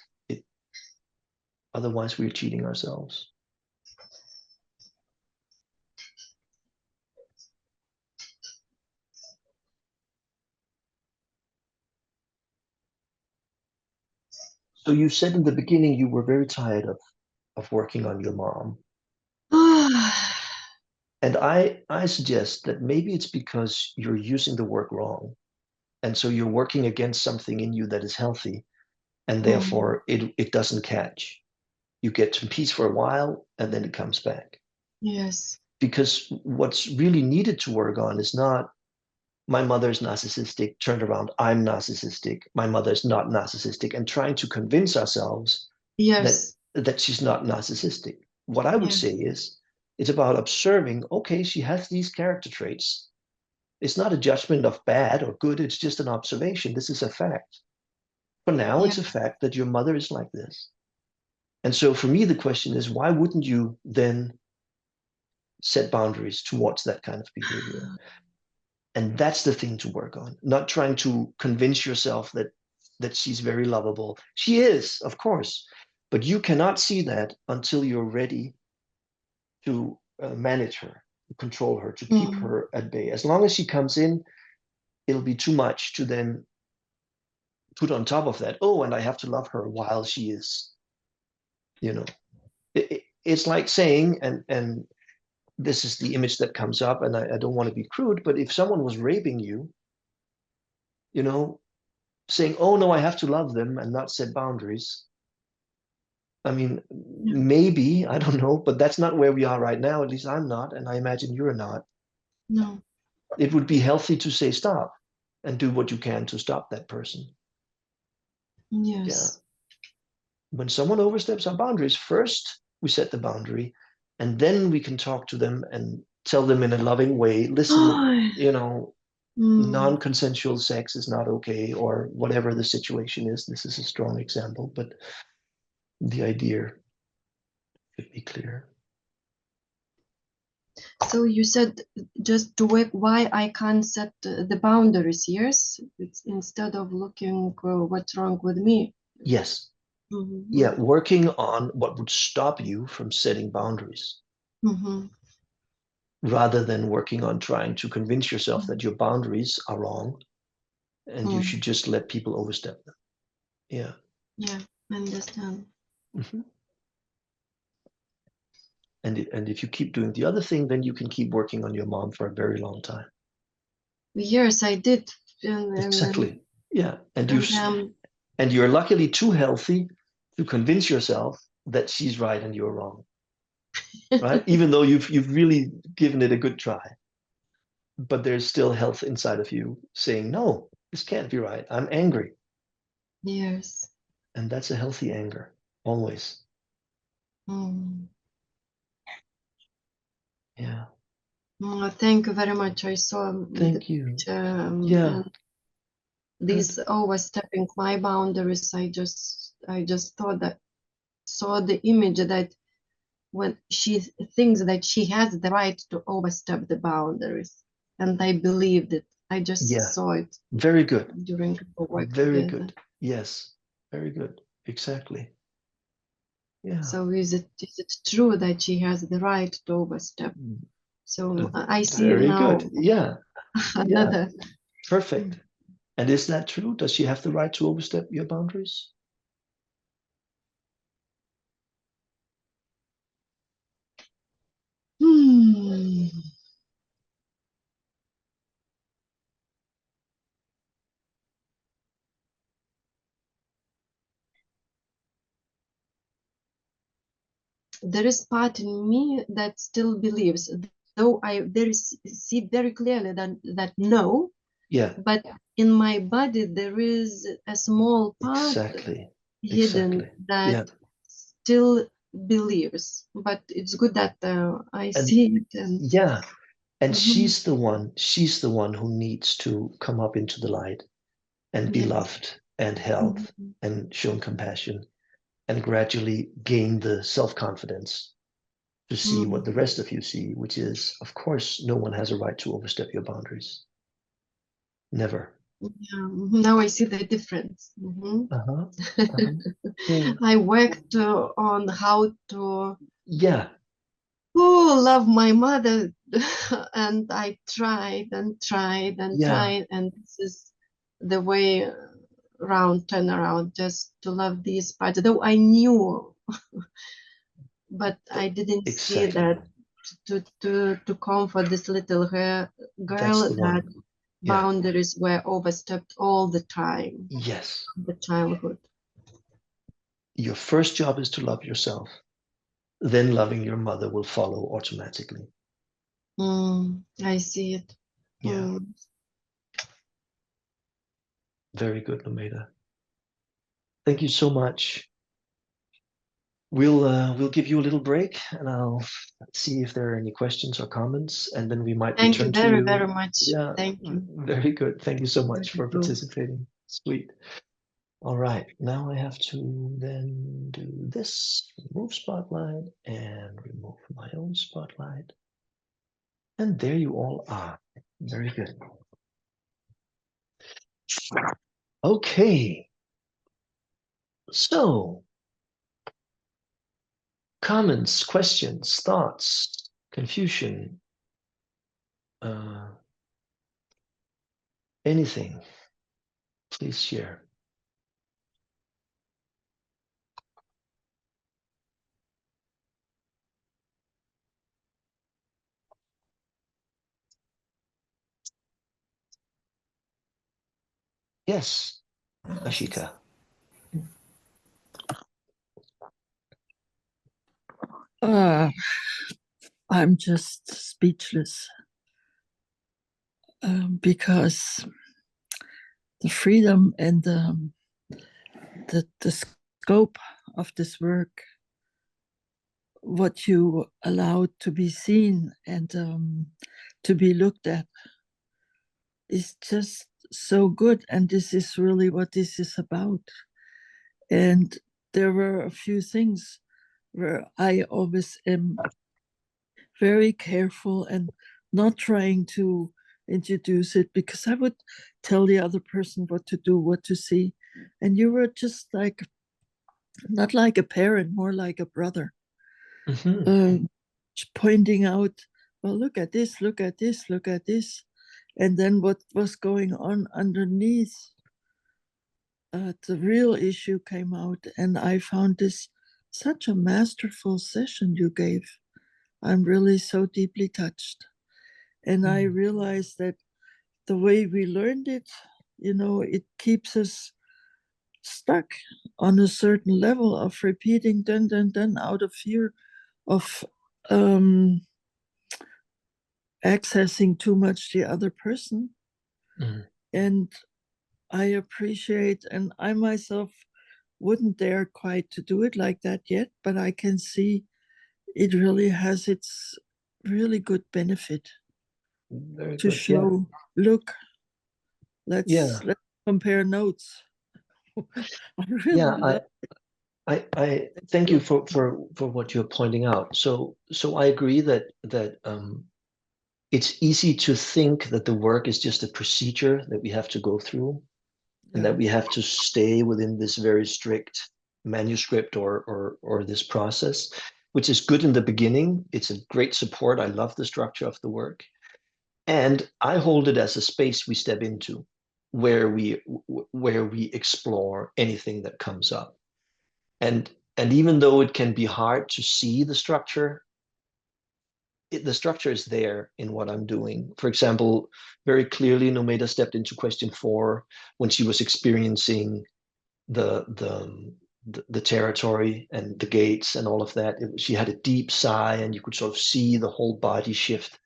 Otherwise, we're cheating ourselves. So you said in the beginning you were very tired of working on your mom. And I suggest that maybe it's because you're using the work wrong. And so you're working against something in you that is healthy. And therefore it doesn't catch. You get some peace for a while and then it comes back. Yes. Because what's really needed to work on is not my mother's narcissistic, turned around, I'm narcissistic, my mother's not narcissistic, and trying to convince ourselves Yes. that she's not narcissistic. What I would say is it's about observing, okay, she has these character traits. It's not a judgment of bad or good, it's just an observation. This is a fact. For now, it's a fact that your mother is like this. And so for me, the question is, why wouldn't you then set boundaries towards that kind of behavior? And that's the thing to work on, not trying to convince yourself that she's very lovable. She is, of course, but you cannot see that until you're ready to manage her, to control her, to keep her at bay. As long as she comes in, it'll be too much to then put on top of that. Oh, and I have to love her while she is, it's like saying, and this is the image that comes up, and I don't want to be crude, but if someone was raping you, saying, oh no, I have to love them and not set boundaries. I mean, maybe, I don't know, but that's not where we are right now. At least I'm not, and I imagine you're not. No. It would be healthy to say stop and do what you can to stop that person. Yes. Yeah. When someone oversteps our boundaries, first we set the boundary, and then we can talk to them and tell them in a loving way, listen, non-consensual sex is not okay, or whatever the situation is. This is a strong example, but the idea should be clear. So you said just to work why I can't set the boundaries, yes? It's instead of looking what's wrong with me. Yes. Yeah, working on what would stop you from setting boundaries. Rather than working on trying to convince yourself that your boundaries are wrong and you should just let people overstep them. Yeah. Yeah, I understand. And if you keep doing the other thing, then you can keep working on your mom for a very long time. Yes, I did. Exactly. Yeah. And you're luckily too healthy to convince yourself that she's right and you're wrong. Right? Even though you've really given it a good try. But there's still health inside of you saying, no, this can't be right. I'm angry. Yes. And that's a healthy anger, always. Yeah. Thank you very much. I saw Thank you. Yeah. This overstepping my boundaries. I just thought that saw the image that when she thinks that she has the right to overstep the boundaries. and I believed it. I just Yeah. saw it Very good. during our work Very together. good. Yes. Very good. Exactly. Yeah. So is it true that she has the right to overstep? So I see Very now good. Yeah. another. Perfect. And is that true? Does she have the right to overstep your boundaries? Hmm. There is part in me that still believes, though see very clearly that no, Yeah. but in my body there is a small part Exactly. hidden Exactly. that Yeah. still believes. But it's good that I And see it. And yeah. And Mhm. she's the one who needs to come up into the light and be Yes. loved and held Mhm. and shown compassion and gradually gain the self-confidence to see what the rest of you see, which is, of course, no one has a right to overstep your boundaries. Never. Yeah, now I see the difference. Mhm. Uh-huh. Uh-huh. Yeah. I worked on how to Yeah. love my mother, and I tried and tried and Yeah. tried, and this is the way round, turn around, just to love these parts. Though I knew, but I didn't see Exactly. that to comfort this little girl That's the that one. Yeah. boundaries were overstepped all the time, Yes. the childhood. Your first job is to love yourself. Then loving your mother will follow automatically. I see it. Yeah. Very good, Lomeda. Thank you so much. We'll give you a little break, and I'll see if there are any questions or comments, and then we might Thank you return to very, you. very much. Yeah, Thank you. very good. Thank you so much for Very cool. participating. Sweet. All right, now I have to then do this, remove spotlight and remove my own spotlight. And there you all are. Very good. Okay. So, comments, questions, thoughts, confusion, anything, please share. Yes, Ashika. I'm just speechless because the freedom and the scope of this work, what you allowed to be seen and to be looked at, is just so good. And this is really what this is about. And there were a few things where I always am very careful and not trying to introduce it, because I would tell the other person what to do, what to see. And you were just like, not like a parent, more like a brother, pointing out, well, look at this, look at this, look at this. And then what was going on underneath, the real issue came out. And I found this such a masterful session you gave. I'm really so deeply touched. And I realized that the way we learned it, it keeps us stuck on a certain level of repeating dun dun dun out of fear of accessing too much the other person. And I appreciate, and I myself wouldn't dare quite to do it like that yet, but I can see it really has its really good benefit. Very to good. show, look, Yeah. let's compare notes. I really Yeah. love I thank you for what you're pointing out. So I agree that it's easy to think that the work is just a procedure that we have to go through, and that we have to stay within this very strict manuscript or this process, which is good in the beginning. It's a great support. I love the structure of the work. And I hold it as a space we step into where we explore anything that comes up. And even though it can be hard to see the structure, the structure is there in what I'm doing. For example, very clearly, Nomeda stepped into question 4 when she was experiencing the territory and the gates and all of that. She had a deep sigh, and you could sort of see the whole body shift.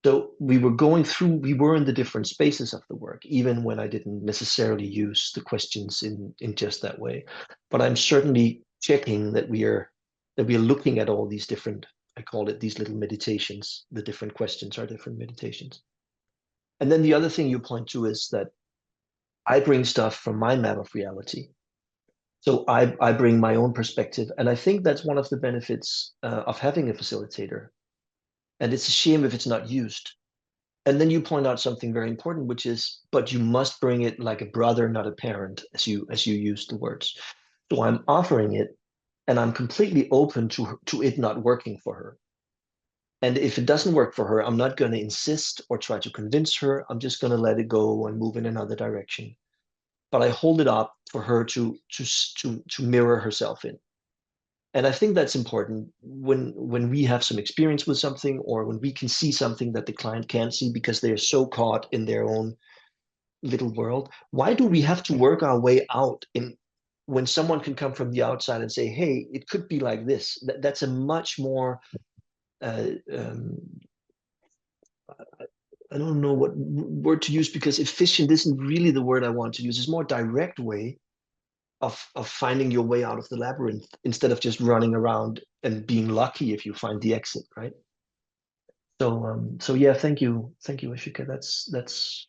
So we were in the different spaces of the work, even when I didn't necessarily use the questions in just that way. But I'm certainly checking that we are looking at all these different, I call it these little meditations. The different questions are different meditations. And then the other thing you point to is that I bring stuff from my map of reality. So I bring my own perspective. And I think that's one of the benefits of having a facilitator. And it's a shame if it's not used. And then you point out something very important, which is, but you must bring it like a brother, not a parent, as you use the words. So I'm offering it, and I'm completely open to it not working for her. And if it doesn't work for her, I'm not going to insist or try to convince her. I'm just going to let it go and move in another direction. But I hold it up for her to mirror herself in. And I think that's important when we have some experience with something, or when we can see something that the client can't see because they're so caught in their own little world. Why do we have to work our way out when someone can come from the outside and say, hey, it could be like this? That's a much more, I don't know what word to use, because efficient isn't really the word I want to use. It's more direct way of finding your way out of the labyrinth, instead of just running around and being lucky if you find the exit, right? So yeah, thank you, Ashika. That's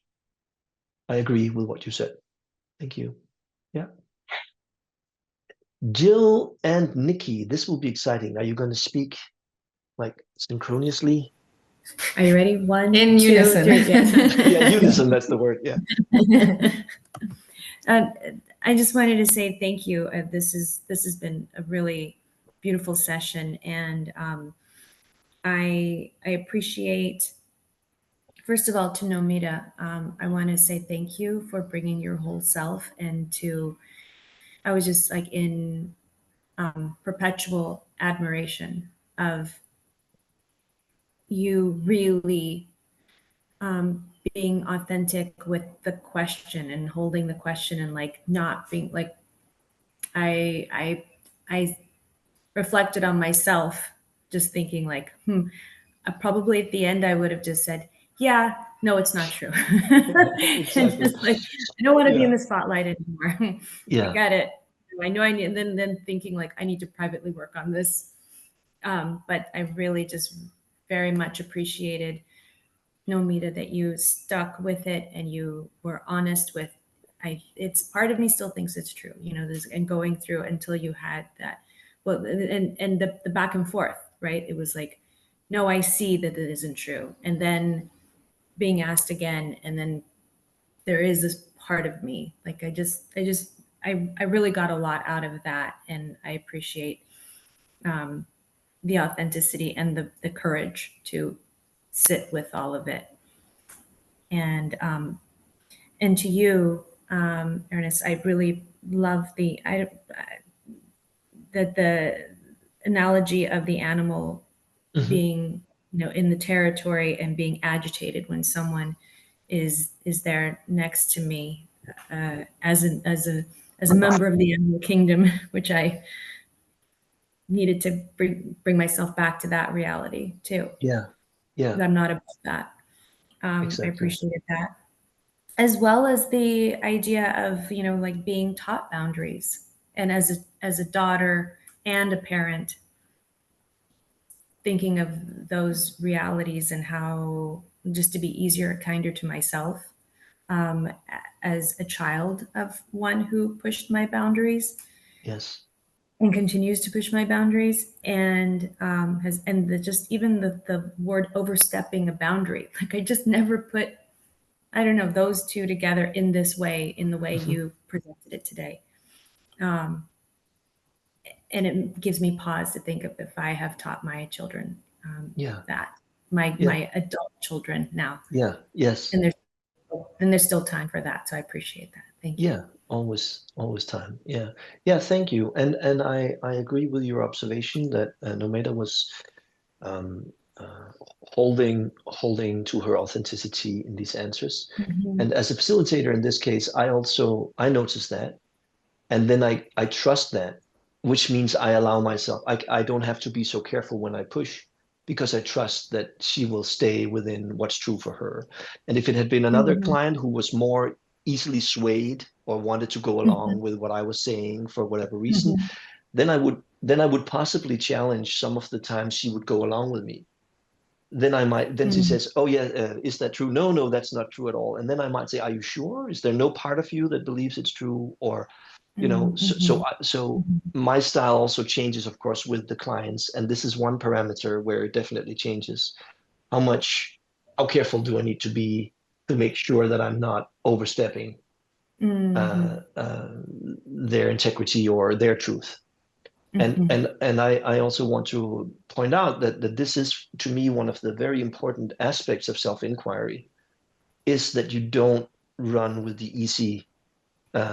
I agree with what you said. Thank you. Yeah. Jill and Nikki, this will be exciting. Are you going to speak like synchronously? Are you ready? One, In two, unison. three, yeah. Yeah, unison, that's the word. Yeah. I just wanted to say thank you. This has been a really beautiful session, and I appreciate, first of all, to Nomita. I want to say thank you for bringing your whole self, and I was just like in perpetual admiration of you really being authentic with the question and holding the question, and like not being like, I reflected on myself, just thinking like, probably at the end I would have just said, yeah, no, it's not true. Exactly. And just like, I don't want to be in Yeah. the spotlight anymore. I Yeah. get it. I know I need, and then thinking like, I need to privately work on this. But I really just very much appreciated, Nomita, that you stuck with it and you were honest with, it's part of me still thinks it's true, this, and going through until you had that, well, and the back and forth, right? It was like, no, I see that it isn't true. And then being asked again, and then there is this part of me, like, I really got a lot out of that. And I appreciate the authenticity and the courage to sit with all of it. And to you, Ernest, I really love the analogy of the animal being, in the territory and being agitated when someone is there next to me, as a member of the animal kingdom, which I needed to bring myself back to that reality too. Yeah. Yeah. I'm not above that. Exactly. I appreciated that, as well as the idea of, like being taught boundaries, and as a daughter and a parent, thinking of those realities and how just to be easier, kinder to myself, as a child of one who pushed my boundaries. Yes. and continues to push my boundaries, and just even the word overstepping a boundary. Like, I just never put, I don't know, those two together in this way, in the way you presented it today. And it gives me pause to think of if I have taught my children that, my adult children now. Yeah. Yes. And there's still time for that. So I appreciate that. Thank you. Yeah. Always time. Yeah. Yeah. Thank you. And I agree with your observation that Nomeda was holding to her authenticity in these answers. And as a facilitator in this case, I notice that. And then I trust that, which means I allow myself, I don't have to be so careful when I push, because I trust that she will stay within what's true for her. And if it had been another client who was more easily swayed or wanted to go along with what I was saying for whatever reason, then I would possibly challenge some of the times she would go along with me. Then she says, oh yeah, is that true? No, that's not true at all. And then I might say, are you sure? Is there no part of you that believes it's true? Or, so my style also changes, of course, with the clients. And this is one parameter where it definitely changes. How careful do I need to be to make sure that I'm not overstepping their integrity or their truth? And I also want to point out that this is, to me, one of the very important aspects of self-inquiry, is that you don't run with the easy, I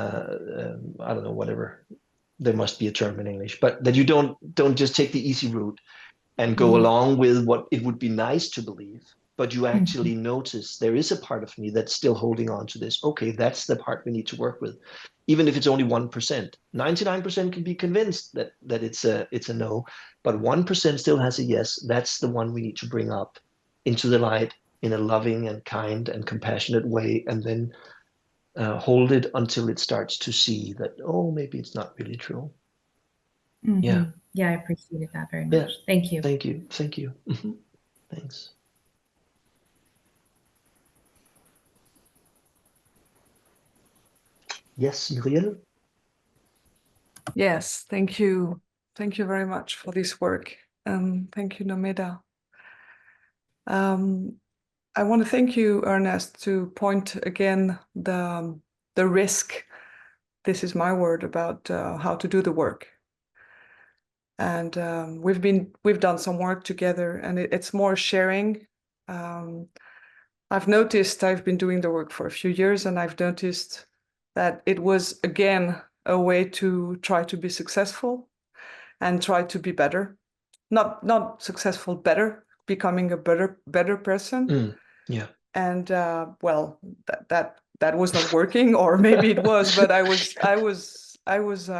don't know, whatever, there must be a term in English, but that you don't just take the easy route and go along with what it would be nice to believe, but you actually notice there is a part of me that's still holding on to this. Okay, that's the part we need to work with. Even if it's only 1%, 99% can be convinced that it's a no, but 1% still has a yes. That's the one we need to bring up into the light in a loving and kind and compassionate way, and then hold it until it starts to see that, oh, maybe it's not really true. Yeah. Yeah, I appreciated that very much. Yeah. Thank you. Thank you. Thanks. Yes, Muriel? Yes, thank you. Thank you very much for this work. Thank you, Nomeda. I want to thank you, Ernest, to point again the risk. This is my word about how to do the work. And we've done some work together, and it's more sharing. I've noticed I've been doing the work for a few years, and I've noticed that it was, again, a way to try to be successful and try to be better. Not successful, better, becoming a better person. Yeah. And well, that was not working, or maybe it was, but I was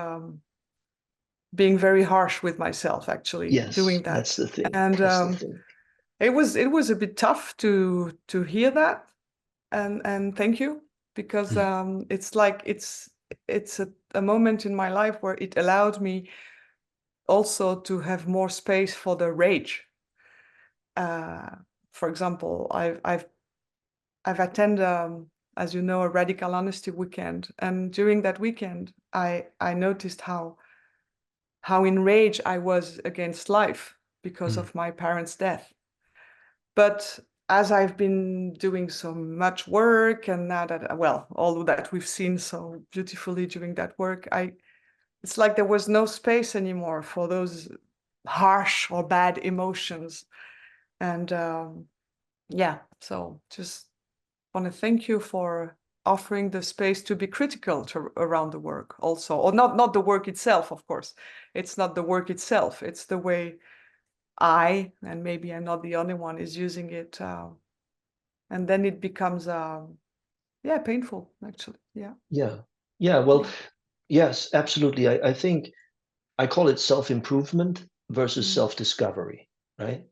being very harsh with myself, actually. Yes, doing that. That's the thing. And it was a bit tough to hear that, and thank you, because it's like it's a moment in my life where it allowed me also to have more space for the rage. For example, I've attended, as you know, a radical honesty weekend, and during that weekend, I noticed how enraged I was against life because of my parents' death. But as I've been doing so much work, and now that, well, all that we've seen so beautifully during that work, it's like there was no space anymore for those harsh or bad emotions. And yeah, so just want to thank you for offering the space to be critical around the work also, or not the work itself, of course. It's not the work itself, it's the way and maybe I'm not the only one, is using it, and then it becomes painful, actually. Yeah. Well, yes, absolutely. I think I call it self-improvement versus self-discovery, right?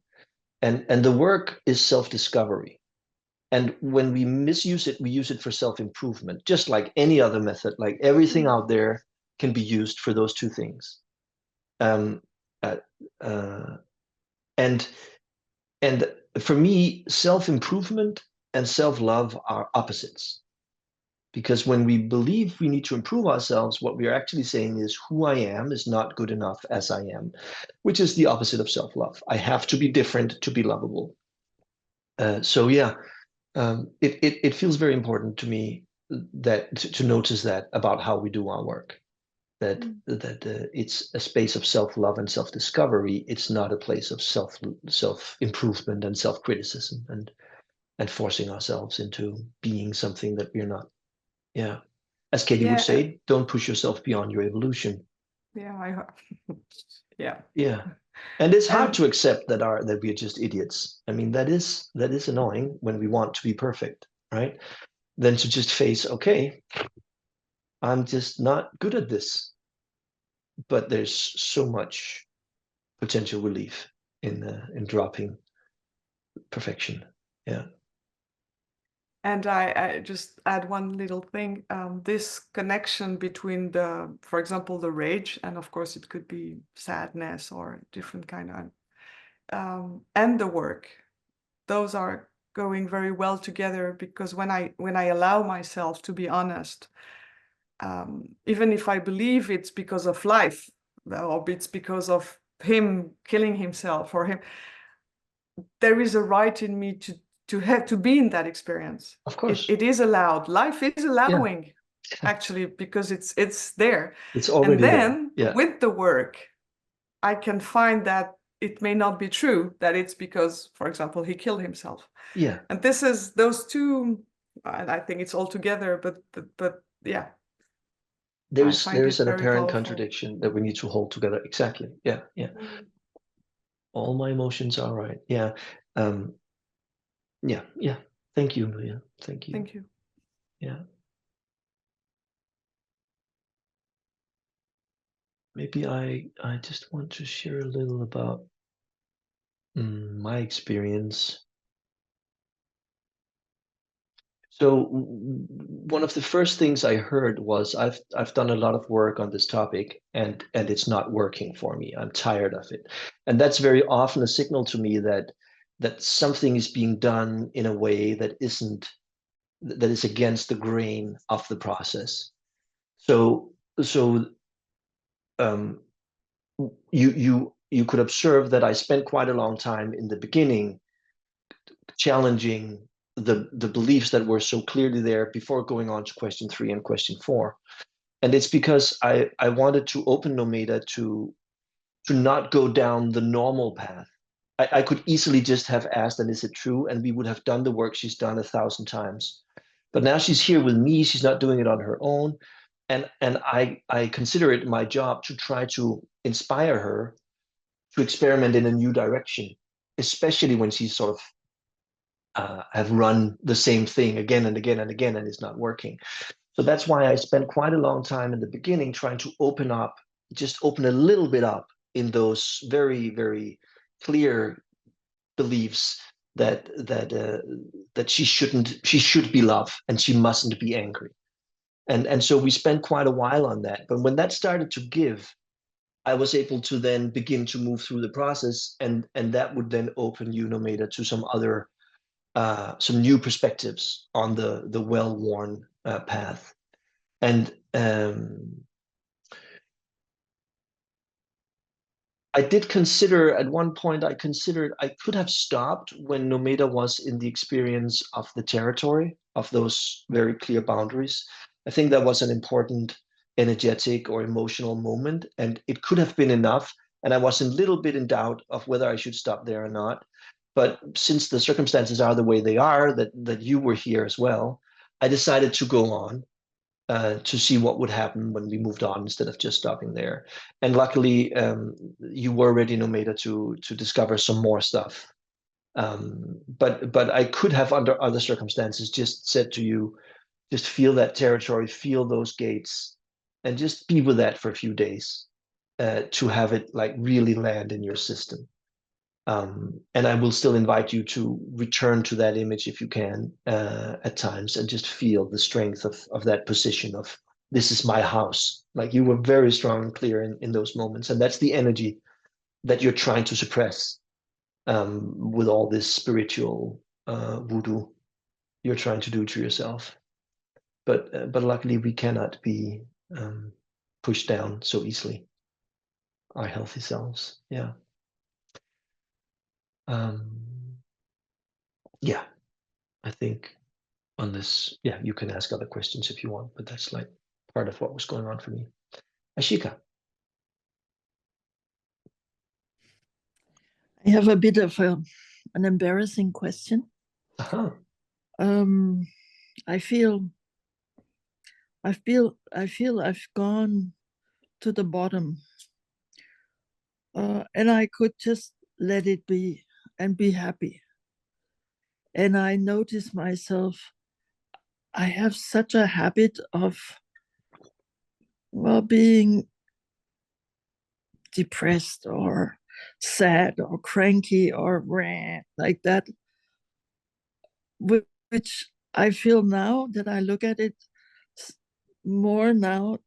And the work is self-discovery. And when we misuse it, we use it for self-improvement, just like any other method. Like everything out there can be used for those two things. And for me, self-improvement and self-love are opposites, Because when we believe we need to improve ourselves, what we are actually saying is who I am is not good enough as I am, which is the opposite of self-love. I have to be different to be lovable. So yeah, it feels very important to me that to notice that about how we do our work, that it's a space of self-love and self-discovery. It's not a place of self-improvement and self-criticism and forcing ourselves into being something that we're not. Yeah. As Katie would say, don't push yourself beyond your evolution. Yeah, yeah. Yeah. And it's hard to accept that we're just idiots. I mean, that is annoying when we want to be perfect, right? Then to just face, okay, I'm just not good at this. But there's so much potential relief in dropping perfection. Yeah. And I just add one little thing. This connection between for example, the rage, and of course it could be sadness or different kind of, and the work. Those are going very well together, because when I allow myself to be honest, even if I believe it's because of life, or it's because of him killing himself or him, there is a right in me to have to be in that experience. Of course. It is allowed. Life is allowing, actually, because it's there. It's already and then there. Yeah. With the work, I can find that it may not be true, that it's because, for example, he killed himself. Yeah. And this is those two, and I think it's all together, but yeah. There's an very apparent powerful contradiction that we need to hold together. Exactly. Yeah. Yeah. All my emotions are right. Yeah. Yeah. Yeah. Thank you, Maria. Thank you. Thank you. Yeah. Maybe I just want to share a little about my experience. So one of the first things I heard was I've done a lot of work on this topic and it's not working for me. I'm tired of it. And that's very often a signal to me that something is being done in a way that is against the grain of the process. So you could observe that I spent quite a long time in the beginning challenging the beliefs that were so clearly there before going on to question 3 and question 4. And it's because I wanted to open Nomeda to not go down the normal path. I could easily just have asked, and is it true? And we would have done the work she's done 1,000 times. But now she's here with me. She's not doing it on her own. And I consider it my job to try to inspire her to experiment in a new direction, especially when she's sort of have run the same thing again and again and again, and it's not working. So that's why I spent quite a long time in the beginning trying to open up, just open a little bit up in those very, very clear beliefs that she should be loved and she mustn't be angry. And so we spent quite a while on that. But when that started to give, I was able to then begin to move through the process, and that would then open you, Nomeda, to some other some new perspectives on the well-worn path. And I did consider at one point, I could have stopped when Nomeda was in the experience of the territory, of those very clear boundaries. I think that was an important energetic or emotional moment, and it could have been enough. And I was a little bit in doubt of whether I should stop there or not. But since the circumstances are the way they are, that you were here as well, I decided to go on to see what would happen when we moved on instead of just stopping there. And luckily, you were ready, Nomeda, to discover some more stuff. But I could have, under other circumstances, just said to you, just feel that territory, feel those gates, and just be with that for a few days to have it like really land in your system. And I will still invite you to return to that image if you can at times and just feel the strength of that position of this is my house. Like you were very strong and clear in those moments. And that's the energy that you're trying to suppress with all this spiritual voodoo you're trying to do to yourself. but luckily we cannot be pushed down so easily. Our healthy selves, yeah. Yeah, I think on this, yeah, you can ask other questions if you want, but that's like part of what was going on for me. Ashika. I have a bit of an embarrassing question. Uh-huh. I feel I've gone to the bottom, and I could just let it be and be happy. And I notice myself, I have such a habit of, well, being depressed or sad or cranky or like that, which I feel now that I look at it more now,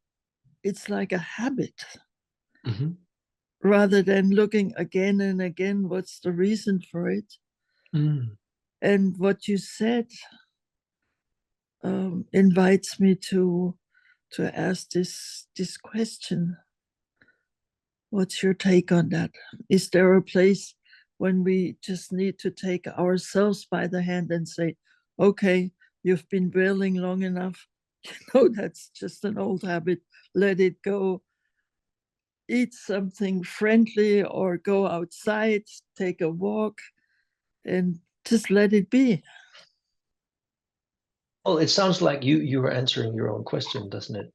it's like a habit. Mm-hmm. Rather than looking again and again, what's the reason for it? Mm. And what you said invites me to ask this question. What's your take on that? Is there a place when we just need to take ourselves by the hand and say, okay, you've been dwelling long enough, that's just an old habit, let it go, eat something friendly or go outside, take a walk, and just let it be. Well, it sounds like you were answering your own question, doesn't it?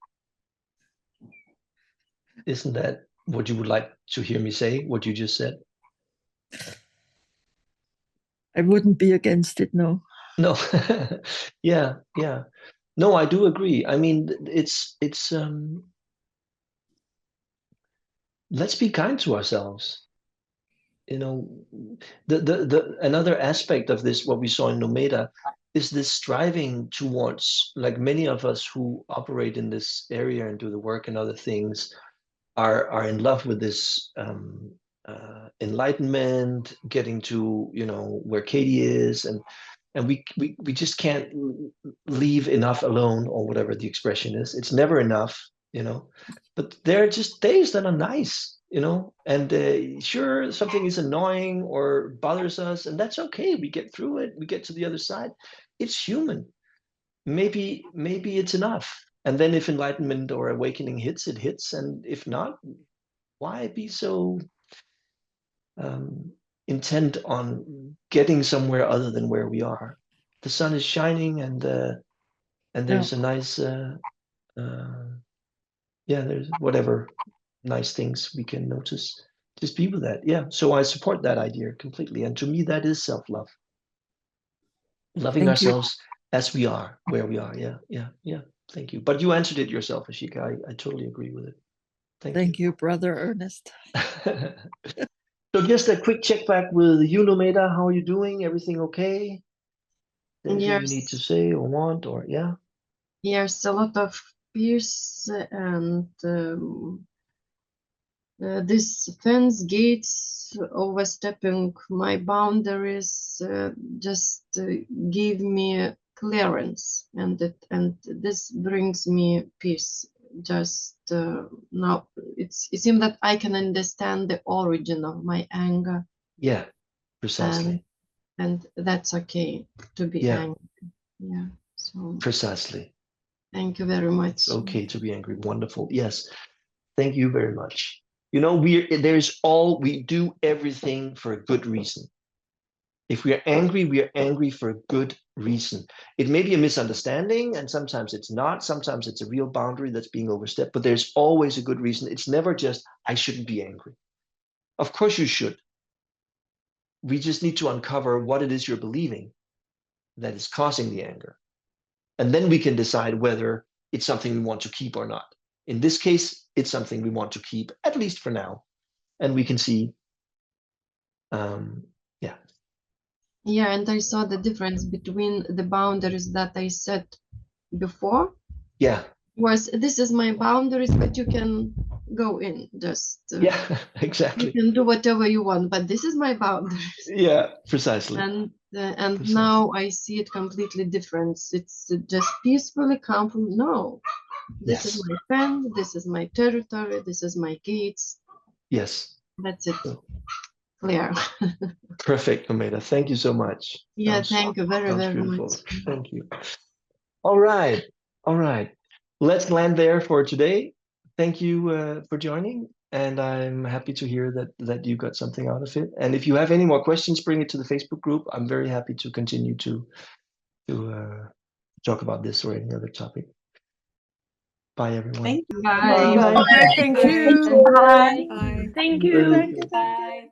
Isn't that what you would like to hear me say, what you just said? I wouldn't be against it, no. No. Yeah. No, I do agree. I mean, it's let's be kind to ourselves. You know, the another aspect of this, what we saw in Nomeda, is this striving towards, like many of us who operate in this area and do the work and other things are in love with this enlightenment, getting to, you know, where Katie is, and we just can't leave enough alone, or whatever the expression is. It's never enough, you know. But there are just days that are nice, you know, and sure, something is annoying or bothers us, and that's okay. We get through it. We get to the other side. It's human. Maybe it's enough. And then if enlightenment or awakening hits, it hits. And if not, why be so intent on getting somewhere other than where we are? The sun is shining, and there's a nice there's whatever nice things we can notice. Just be with that. Yeah. So I support that idea completely. And to me, that is self-love. Loving Thank you. ourselves as we are, where we are. Yeah. Thank you. But you answered it yourself, Ashika. I totally agree with it. Thank you, Brother Ernest. So just a quick check back with you, Nomeda. How are you doing? Everything okay? Anything you need to Yes, say or want, or yeah? yes, a lot of peace and this fence gates overstepping my boundaries just gave me clearance, and this brings me peace. Just now, it seems that I can understand the origin of my anger, Yeah, precisely. and that's okay to be Yeah, angry. Yeah. So precisely. thank you very much. It's okay to be angry. Wonderful. Yes. Thank you very much. You know, we do everything for a good reason. If we are angry for a good reason. It may be a misunderstanding, and sometimes it's not. Sometimes it's a real boundary that's being overstepped, but there's always a good reason. It's never just, I shouldn't be angry. Of course you should. We just need to uncover what it is you're believing that is causing the anger. And then we can decide whether it's something we want to keep or not. In this case, it's something we want to keep, at least for now. And we can see, yeah. Yeah, and I saw the difference between the boundaries that I set before. Yeah. Was this is my boundaries, but you can go in, just Yeah, exactly. you can do whatever you want, but this is my boundaries. Yeah, precisely. And and Precisely. now I see it completely different. It's just peacefully come from, no, this is Yes. my friend, this is my territory, this is my gates. Yes. That's it. So- Clear. Perfect, Omeda. Thank you so much. Yeah, Sounds- thank you very, sounds very beautiful. much. Thank you. All right. All right. Let's land there for today. Thank you for joining. And I'm happy to hear that you got something out of it. And if you have any more questions, bring it to the Facebook group. I'm very happy to continue to talk about this or any other topic. Bye, everyone. Thank you. Bye. Bye. Thank you. Bye. Bye. Thank you. Thank you. Bye.